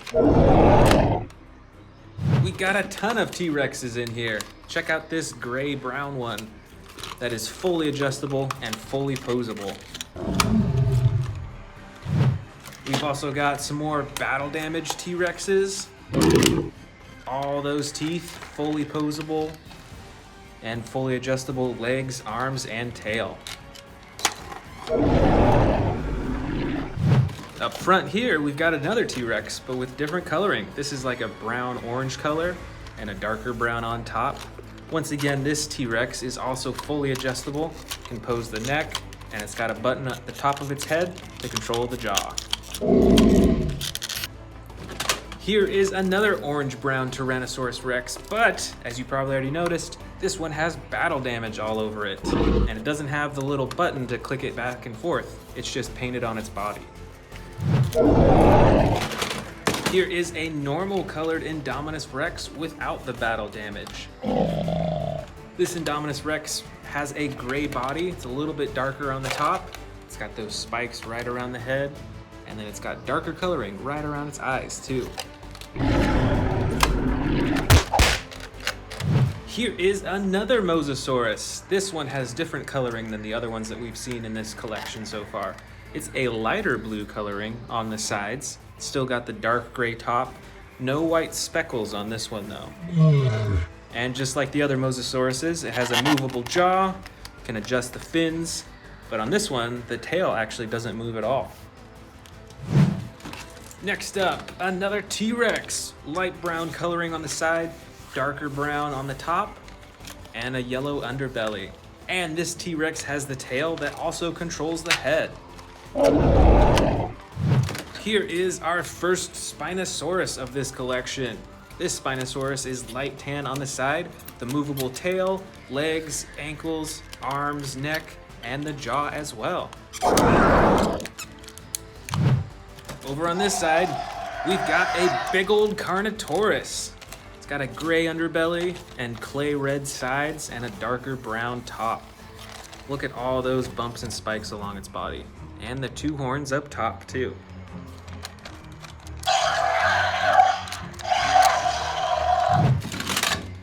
We got a ton of T-Rexes in here. Check out this gray-brown one that is fully adjustable and fully posable. We've also got some more battle damage T-Rexes. All those teeth fully posable and fully adjustable legs, arms, and tail. Up front here, we've got another T-Rex, but with different coloring. This is like a brown-orange color and a darker brown on top. Once again, this T-Rex is also fully adjustable, can pose the neck, and it's got a button at the top of its head to control the jaw. Here is another orange-brown Tyrannosaurus Rex, but as you probably already noticed, this one has battle damage all over it, and it doesn't have the little button to click it back and forth. It's just painted on its body. Here is a normal colored Indominus Rex without the battle damage. This Indominus Rex has a gray body. It's a little bit darker on the top. It's got those spikes right around the head, and then it's got darker coloring right around its eyes too. Here is another Mosasaurus. This one has different coloring than the other ones that we've seen in this collection so far. It's a lighter blue coloring on the sides. Still got the dark gray top. No white speckles on this one though. And just like the other Mosasauruses, it has a movable jaw, can adjust the fins, but on this one, the tail actually doesn't move at all. Next up, another T-Rex. Light brown coloring on the side, darker brown on the top, and a yellow underbelly. And this T-Rex has the tail that also controls the head. Here is our first Spinosaurus of this collection. This Spinosaurus is light tan on the side, the movable tail, legs, ankles, arms, neck, and the jaw as well. Over on this side, we've got a big old Carnotaurus. It's got a gray underbelly and clay red sides and a darker brown top. Look at all those bumps and spikes along its body. And the two horns up top too.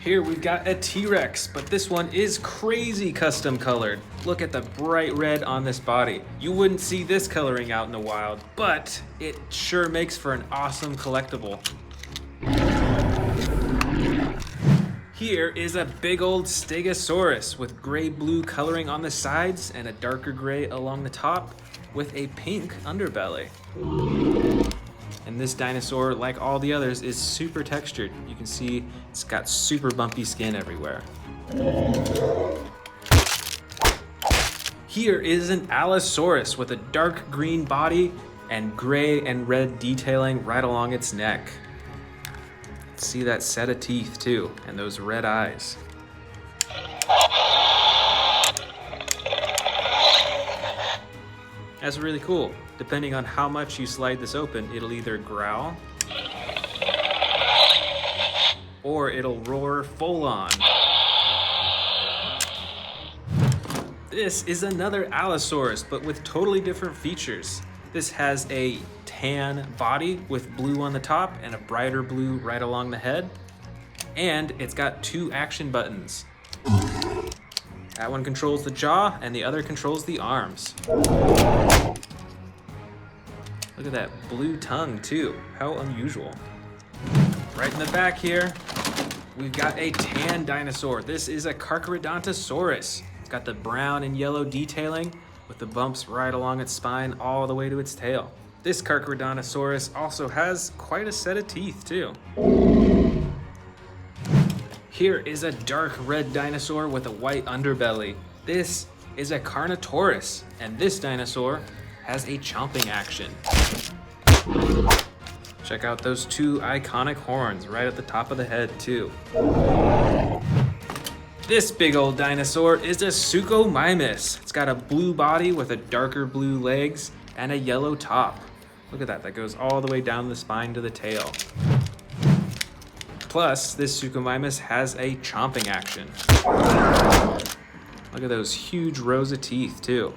Here we've got a T-Rex, but this one is crazy custom colored. Look at the bright red on this body. You wouldn't see this coloring out in the wild, but it sure makes for an awesome collectible. Here is a big old Stegosaurus with gray-blue coloring on the sides and a darker gray along the top with a pink underbelly. And this dinosaur, like all the others, is super textured. You can see it's got super bumpy skin everywhere. Here is an Allosaurus with a dark green body and gray and red detailing right along its neck. See that set of teeth too, and those red eyes. That's really cool. Depending on how much you slide this open, it'll either growl or it'll roar full on. This is another Allosaurus, but with totally different features. This has a tan body with blue on the top and a brighter blue right along the head. And it's got two action buttons. That one controls the jaw and the other controls the arms. Look at that blue tongue too. How unusual. Right in the back here, we've got a tan dinosaur. This is a Carcharodontosaurus. It's got the brown and yellow detailing with the bumps right along its spine all the way to its tail. This Carcharodontosaurus also has quite a set of teeth too. Here is a dark red dinosaur with a white underbelly. This is a Carnotaurus, and this dinosaur has a chomping action. Check out those two iconic horns right at the top of the head too. This big old dinosaur is a Suchomimus. It's got a blue body with a darker blue legs and a yellow top. Look at that, that goes all the way down the spine to the tail. Plus, this Suchomimus has a chomping action. Look at those huge rows of teeth too.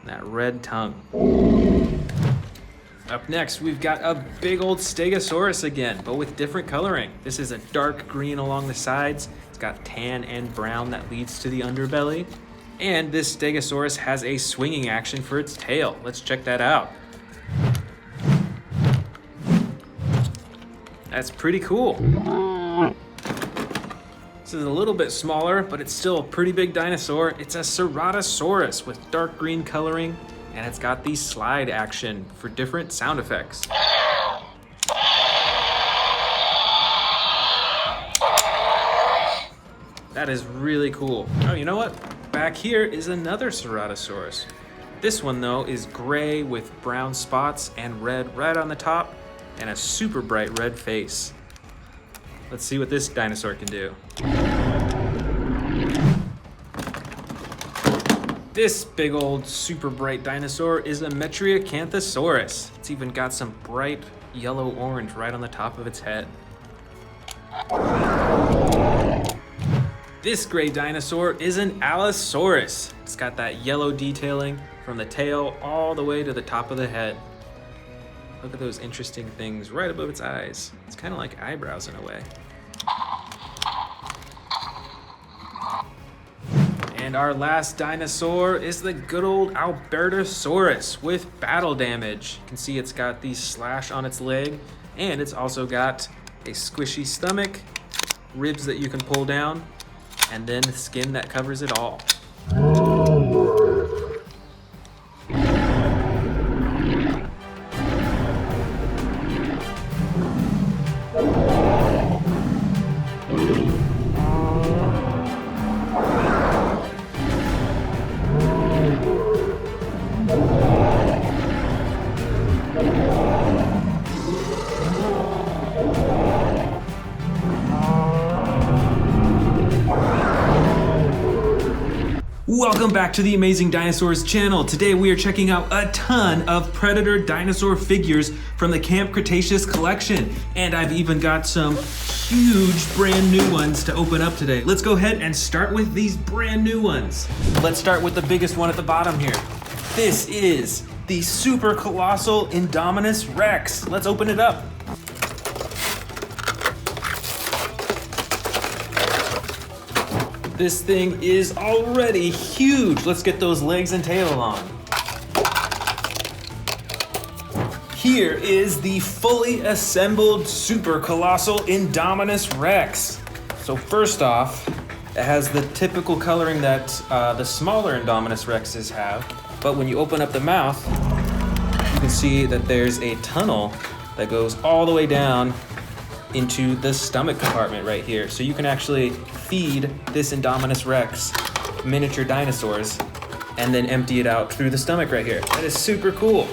And that red tongue. Up next, we've got a big old Stegosaurus again, but with different coloring. This is a dark green along the sides. It's got tan and brown that leads to the underbelly. And this Stegosaurus has a swinging action for its tail. Let's check that out. That's pretty cool. This is a little bit smaller, but it's still a pretty big dinosaur. It's a Ceratosaurus with dark green coloring and it's got the slide action for different sound effects. That is really cool. Oh, you know what? Back here is another Ceratosaurus. This one though is gray with brown spots and red right on the top and a super bright red face. Let's see what this dinosaur can do. This big old super bright dinosaur is a Metriacanthosaurus. It's even got some bright yellow orange right on the top of its head. This gray dinosaur is an Allosaurus. It's got that yellow detailing from the tail all the way to the top of the head. Look at those interesting things right above its eyes. It's kind of like eyebrows in a way. And our last dinosaur is the good old Albertosaurus with battle damage. You can see it's got the slash on its leg, and it's also got a squishy stomach, ribs that you can pull down, and then skin that covers it all. Welcome back to the Amazing Dinosaurs channel. Today we are checking out a ton of Predator dinosaur figures from the Camp Cretaceous collection. And I've even got some huge brand new ones to open up today. Let's go ahead and start with these brand new ones. Let's start with the biggest one at the bottom here. This is the super colossal Indominus Rex. Let's open it up. This thing is already huge. Let's get those legs and tail on. Here is the fully assembled super colossal Indominus Rex. So first off, it has the typical coloring that the smaller Indominus Rexes have. But when you open up the mouth, you can see that there's a tunnel that goes all the way down into the stomach compartment right here. So you can actually feed this Indominus Rex miniature dinosaurs and then empty it out through the stomach right here. That is super cool.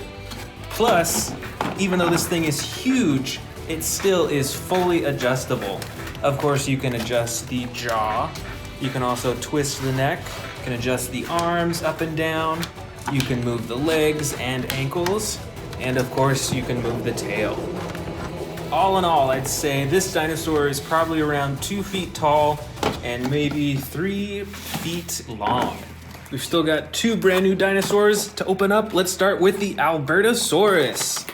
Plus, even though this thing is huge, it still is fully adjustable. Of course, you can adjust the jaw. You can also twist the neck. You can adjust the arms up and down. You can move the legs and ankles. And of course, you can move the tail. All in all, I'd say this dinosaur is probably around 2 feet tall and maybe 3 feet long. We've still got 2 brand new dinosaurs to open up. Let's start with the Albertosaurus.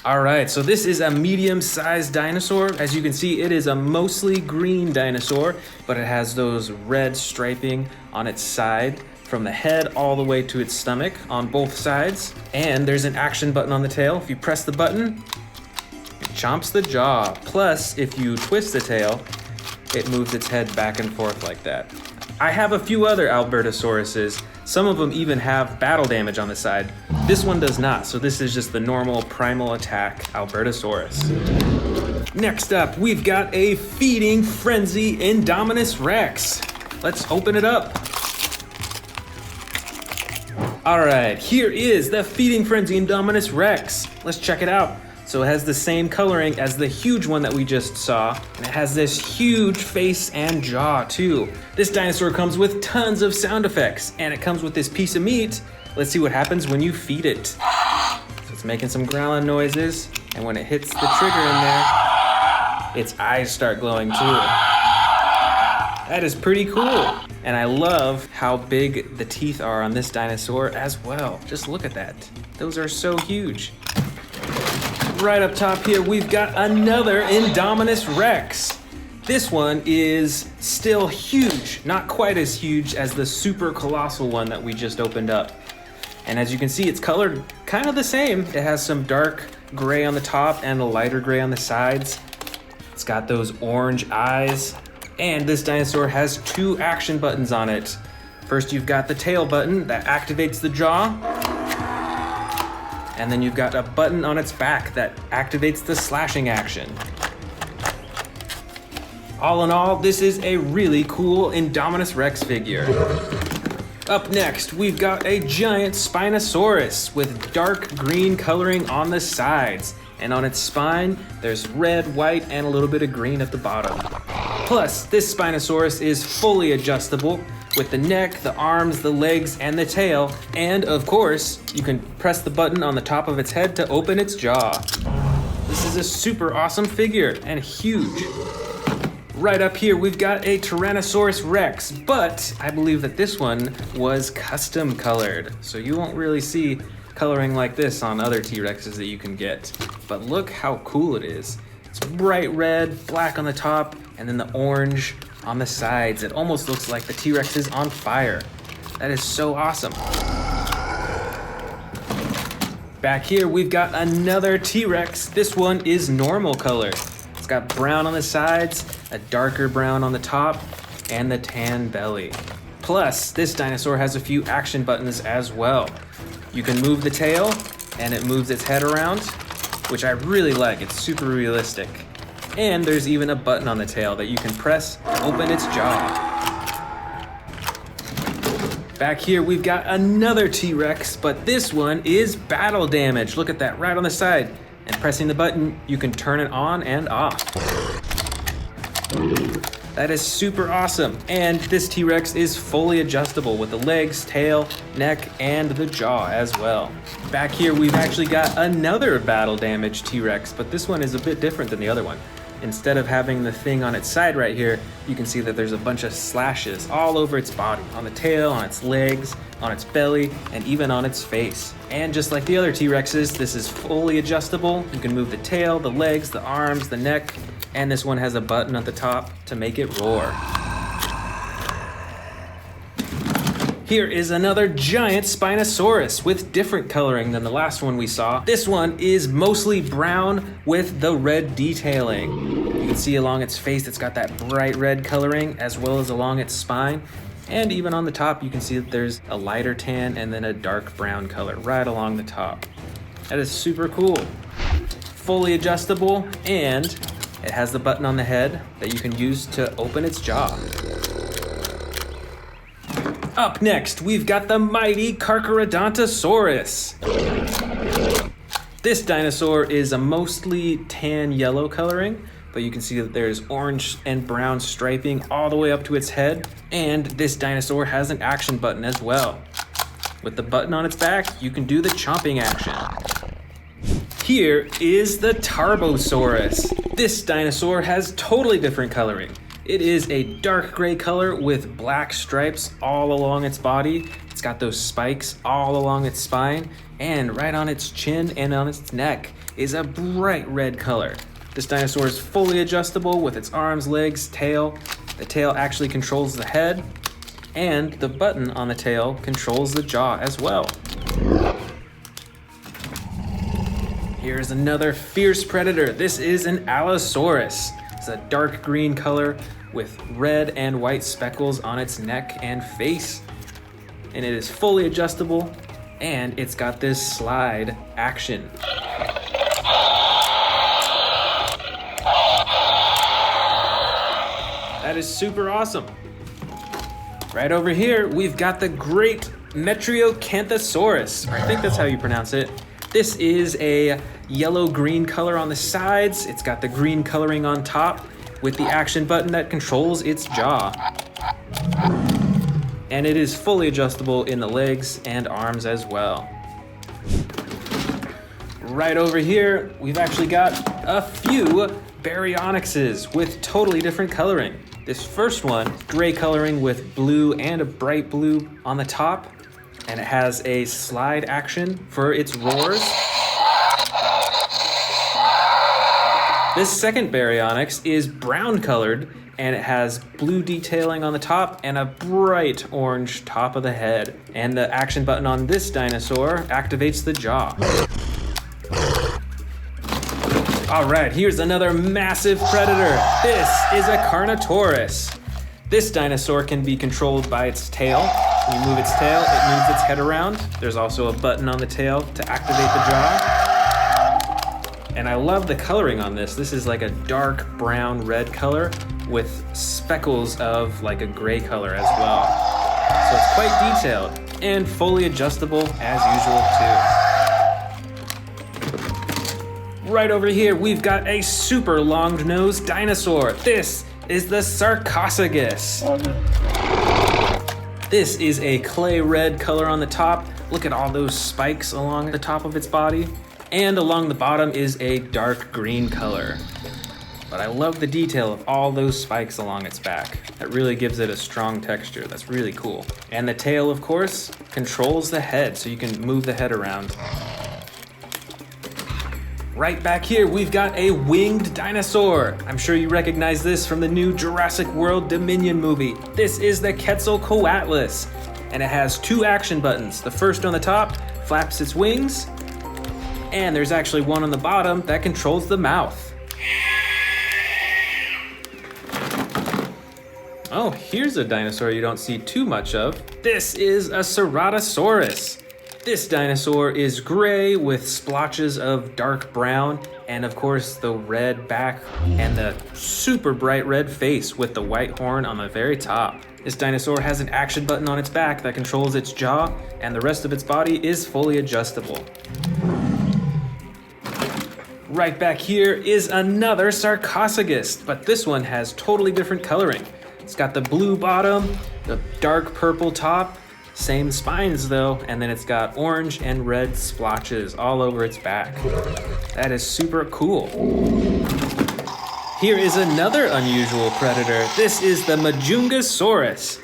All right, so this is a medium-sized dinosaur. As you can see, it is a mostly green dinosaur, but it has those red striping on its side from the head all the way to its stomach on both sides. And there's an action button on the tail. If you press the button, it chomps the jaw. Plus, if you twist the tail, it moves its head back and forth like that. I have a few other Albertosauruses. Some of them even have battle damage on the side. This one does not, so this is just the normal primal attack Albertosaurus. Next up, we've got a feeding frenzy Indominus Rex. Let's open it up. All right, here is the Feeding Frenzy Indominus Rex. Let's check it out. So it has the same coloring as the huge one that we just saw, and it has this huge face and jaw too. This dinosaur comes with tons of sound effects, and it comes with this piece of meat. Let's see what happens when you feed it. So it's making some growling noises, and when it hits the trigger in there, its eyes start glowing too. That is pretty cool. And I love how big the teeth are on this dinosaur as well. Just look at that. Those are so huge. Right up top here, we've got another Indominus Rex. This one is still huge, not quite as huge as the super colossal one that we just opened up. And as you can see, it's colored kind of the same. It has some dark gray on the top and a lighter gray on the sides. It's got those orange eyes. And this dinosaur has 2 action buttons on it. First, you've got the tail button that activates the jaw. And then you've got a button on its back that activates the slashing action. All in all, this is a really cool Indominus Rex figure. Up next, we've got a giant Spinosaurus with dark green coloring on the sides. And on its spine, there's red, white, and a little bit of green at the bottom. Plus, this Spinosaurus is fully adjustable with the neck, the arms, the legs, and the tail. And of course, you can press the button on the top of its head to open its jaw. This is a super awesome figure and huge. Right up here, we've got a Tyrannosaurus Rex, but I believe that this one was custom colored. So you won't really see coloring like this on other T-Rexes that you can get. But look how cool it is. It's bright red, black on the top, and then the orange on the sides. It almost looks like the T-Rex is on fire. That is so awesome. Back here, we've got another T-Rex. This one is normal color. It's got brown on the sides, a darker brown on the top, and the tan belly. Plus, this dinosaur has a few action buttons as well. You can move the tail, and it moves its head around, which I really like. It's super realistic. And there's even a button on the tail that you can press to open its jaw. Back here, we've got another T-Rex, but this one is battle damage. Look at that right on the side. And pressing the button, you can turn it on and off. That is super awesome. And this T-Rex is fully adjustable with the legs, tail, neck, and the jaw as well. Back here, we've actually got another battle damage T-Rex, but this one is a bit different than the other one. Instead of having the thing on its side right here, you can see that there's a bunch of slashes all over its body, on the tail, on its legs, on its belly, and even on its face. And just like the other T-Rexes, this is fully adjustable. You can move the tail, the legs, the arms, the neck, and this one has a button at the top to make it roar. Here is another giant Spinosaurus with different coloring than the last one we saw. This one is mostly brown with the red detailing. You can see along its face it's got that bright red coloring as well as along its spine. And even on the top you can see that there's a lighter tan and then a dark brown color right along the top. That is super cool. Fully adjustable, and it has the button on the head that you can use to open its jaw. Up next, we've got the mighty Carcharodontosaurus. This dinosaur is a mostly tan yellow coloring, but you can see that there's orange and brown striping all the way up to its head. And this dinosaur has an action button as well. With the button on its back, you can do the chomping action. Here is the Tarbosaurus. This dinosaur has totally different coloring. It is a dark gray color with black stripes all along its body. It's got those spikes all along its spine, and right on its chin and on its neck is a bright red color. This dinosaur is fully adjustable with its arms, legs, tail. The tail actually controls the head, and the button on the tail controls the jaw as well. Here's another fierce predator. This is an Allosaurus. It's a dark green color with red and white speckles on its neck and face. And it is fully adjustable, and it's got this slide action. That is super awesome. Right over here, we've got the great Metriacanthosaurus. I think that's how you pronounce it. This is a yellow-green color on the sides. It's got the green coloring on top with the action button that controls its jaw. And it is fully adjustable in the legs and arms as well. Right over here, we've actually got a few Baryonyxes with totally different coloring. This first one, gray coloring with blue and a bright blue on the top, and it has a slide action for its roars. This second Baryonyx is brown colored, and it has blue detailing on the top and a bright orange top of the head. And the action button on this dinosaur activates the jaw. All right, here's another massive predator. This is a Carnotaurus. This dinosaur can be controlled by its tail, When you move its tail, it moves its head around. There's also a button on the tail to activate the jaw. And I love the coloring on this. This is like a dark brown red color with speckles of like a gray color as well. So it's quite detailed and fully adjustable as usual too. Right over here, we've got a super long-nosed dinosaur. This is the Sarcophagus. This is a clay red color on the top. Look at all those spikes along the top of its body. And along the bottom is a dark green color. But I love the detail of all those spikes along its back. That really gives it a strong texture. That's really cool. And the tail, of course, controls the head, so you can move the head around. Right back here, we've got a winged dinosaur. I'm sure you recognize this from the new Jurassic World Dominion movie. This is the Quetzalcoatlus, and it has 2 action buttons. The first on the top flaps its wings, and there's actually one on the bottom that controls the mouth. Oh, here's a dinosaur you don't see too much of. This is a Ceratosaurus. This dinosaur is gray with splotches of dark brown, and of course the red back and the super bright red face with the white horn on the very top. This dinosaur has an action button on its back that controls its jaw, and the rest of its body is fully adjustable. Right back here is another Sarcophagus, but this one has totally different coloring. It's got the blue bottom, the dark purple top, same spines though, and then it's got orange and red splotches all over its back. That is super cool. Here is another unusual predator. This is the Majungasaurus.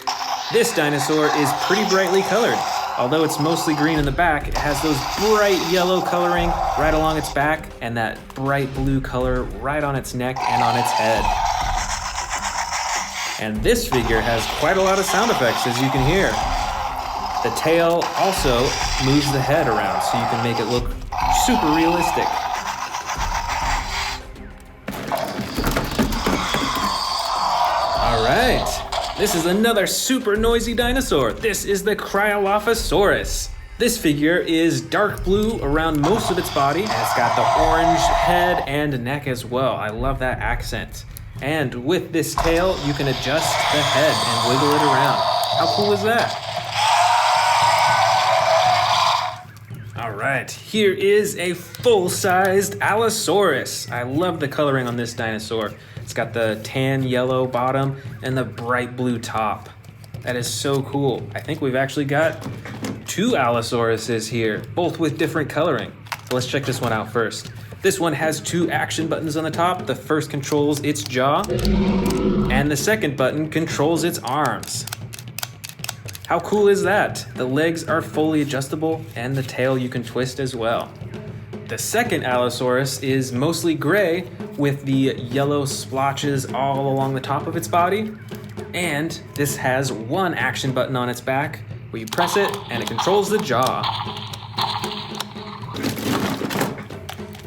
This dinosaur is pretty brightly colored. Although it's mostly green in the back, it has those bright yellow coloring right along its back and that bright blue color right on its neck and on its head. And this figure has quite a lot of sound effects, as you can hear. The tail also moves the head around so you can make it look super realistic. All right. This is another super noisy dinosaur. This is the Cryolophosaurus. This figure is dark blue around most of its body, and it's got the orange head and neck as well. I love that accent. And with this tail, you can adjust the head and wiggle it around. How cool is that? All right, here is a full-sized Allosaurus. I love the coloring on this dinosaur. It's got the tan yellow bottom and the bright blue top. That is so cool. I think we've actually got 2 Allosauruses here, both with different coloring. But let's check this one out first. This one has 2 action buttons on the top. The first controls its jaw, and the second button controls its arms. How cool is that? The legs are fully adjustable, and the tail you can twist as well. The second Allosaurus is mostly gray with the yellow splotches all along the top of its body. And this has 1 action button on its back where you press it and it controls the jaw.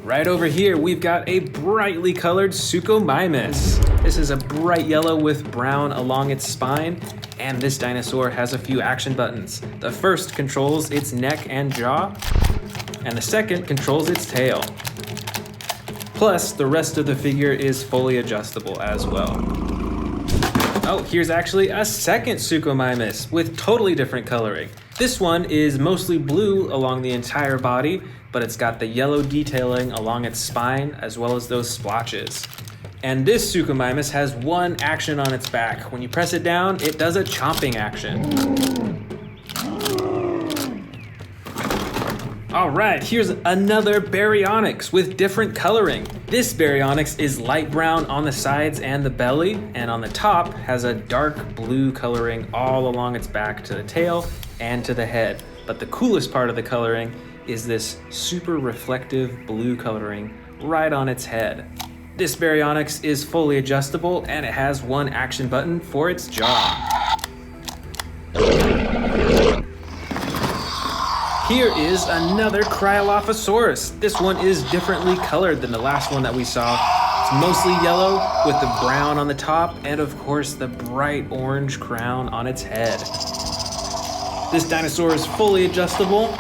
Right over here, we've got a brightly colored Suchomimus. This is a bright yellow with brown along its spine, and this dinosaur has a few action buttons. The first controls its neck and jaw, and the second controls its tail. Plus, the rest of the figure is fully adjustable as well. Oh, here's actually a second Suchomimus with totally different coloring. This one is mostly blue along the entire body, but it's got the yellow detailing along its spine as well as those splotches. And this Suchomimus has 1 action on its back. When you press it down, it does a chomping action. All right, here's another Baryonyx with different coloring. This Baryonyx is light brown on the sides and the belly, and on the top has a dark blue coloring all along its back to the tail and to the head. But the coolest part of the coloring is this super reflective blue coloring right on its head. This Baryonyx is fully adjustable, and it has 1 action button for its jaw. Here is another Cryolophosaurus. This one is differently colored than the last one that we saw. It's mostly yellow with the brown on the top and of course the bright orange crown on its head. This dinosaur is fully adjustable. You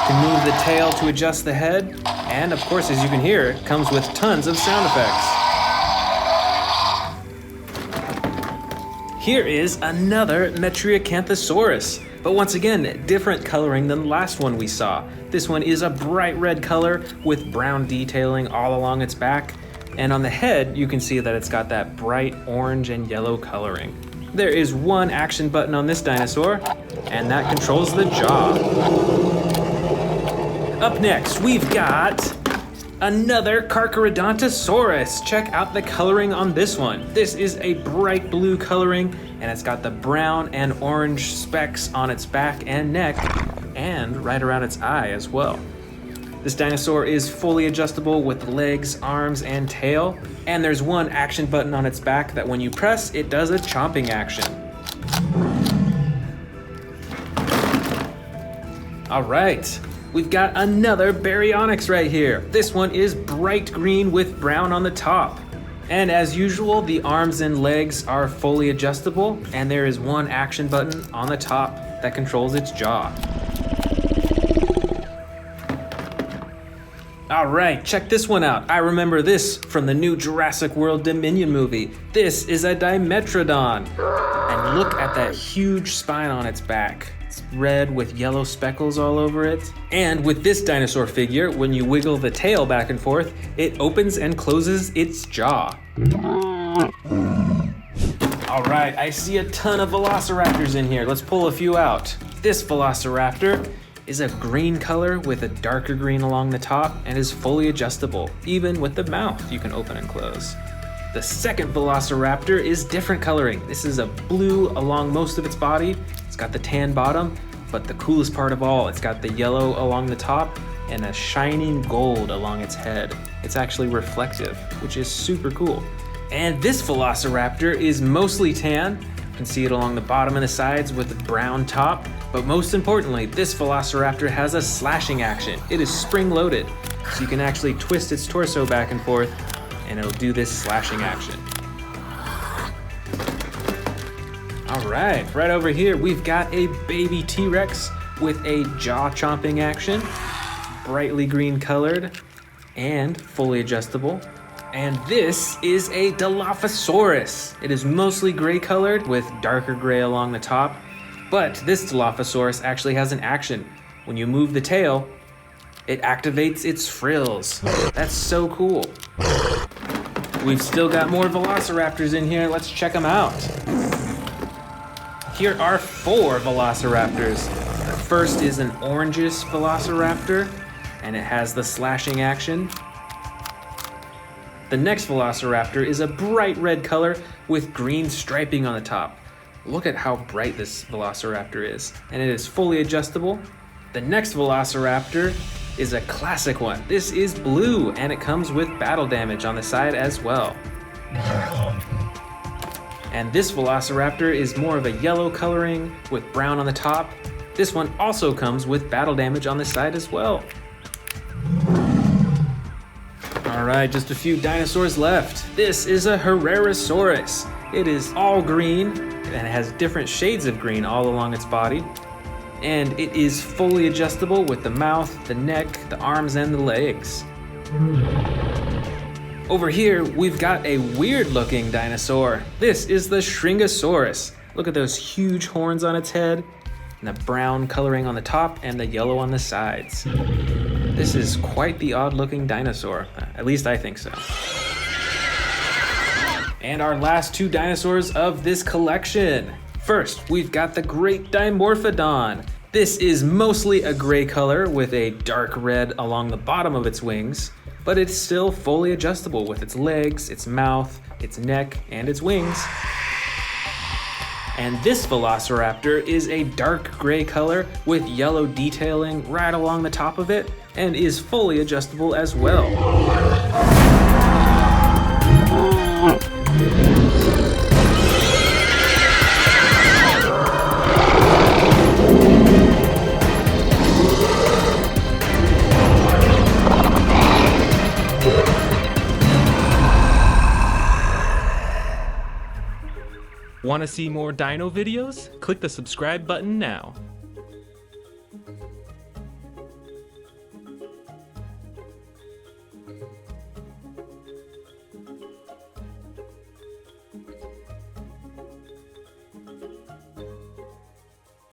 can move the tail to adjust the head. And of course, as you can hear, it comes with tons of sound effects. Here is another Metriacanthosaurus, but once again, different coloring than the last one we saw. This one is a bright red color with brown detailing all along its back. And on the head, you can see that it's got that bright orange and yellow coloring. There is one action button on this dinosaur, and that controls the jaw. Up next, we've got another Carcharodontosaurus. Check out the coloring on this one. This is a bright blue coloring, and it's got the brown and orange specks on its back and neck, and right around its eye as well. This dinosaur is fully adjustable with legs, arms, and tail, and there's one action button on its back that when you press, it does a chomping action. All right, we've got another Baryonyx right here. This one is bright green with brown on the top. And as usual, the arms and legs are fully adjustable, and there is one action button on the top that controls its jaw. All right, check this one out. I remember this from the new Jurassic World Dominion movie. This is a Dimetrodon. And look at that huge spine on its back. It's red with yellow speckles all over it. And with this dinosaur figure, when you wiggle the tail back and forth, it opens and closes its jaw. All right, I see a ton of velociraptors in here. Let's pull a few out. This velociraptor is a green color with a darker green along the top and is fully adjustable. Even with the mouth, you can open and close. The second velociraptor is different coloring. This is a blue along most of its body. It's got the tan bottom, but the coolest part of all, it's got the yellow along the top and a shining gold along its head. It's actually reflective, which is super cool. And this velociraptor is mostly tan. You can see it along the bottom and the sides with the brown top. But most importantly, this velociraptor has a slashing action. It is spring-loaded, so you can actually twist its torso back and forth, and it'll do this slashing action. All right over here, we've got a baby T-Rex with a jaw-chomping action, brightly green colored, and fully adjustable. And this is a Dilophosaurus. It is mostly gray colored with darker gray along the top. But this Dilophosaurus actually has an action. When you move the tail, it activates its frills. That's so cool. We've still got more velociraptors in here. Let's check them out. Here are 4 velociraptors. The first is an orangish velociraptor, and it has the slashing action. The next velociraptor is a bright red color with green striping on the top. Look at how bright this velociraptor is, and it is fully adjustable. The next velociraptor is a classic one. This is blue, and it comes with battle damage on the side as well. And this velociraptor is more of a yellow coloring with brown on the top. This one also comes with battle damage on the side as well. All right, just a few dinosaurs left. This is a Herrerasaurus. It is all green, and it has different shades of green all along its body. And it is fully adjustable with the mouth, the neck, the arms, and the legs. Over here, we've got a weird-looking dinosaur. This is the Shringosaurus. Look at those huge horns on its head, and the brown coloring on the top, and the yellow on the sides. This is quite the odd-looking dinosaur. At least I think so. And our last 2 dinosaurs of this collection. First, we've got the Great Dimorphodon. This is mostly a gray color with a dark red along the bottom of its wings, but it's still fully adjustable with its legs, its mouth, its neck, and its wings. And this velociraptor is a dark gray color with yellow detailing right along the top of it, and is fully adjustable as well. Want to see more dino videos? Click the subscribe button now.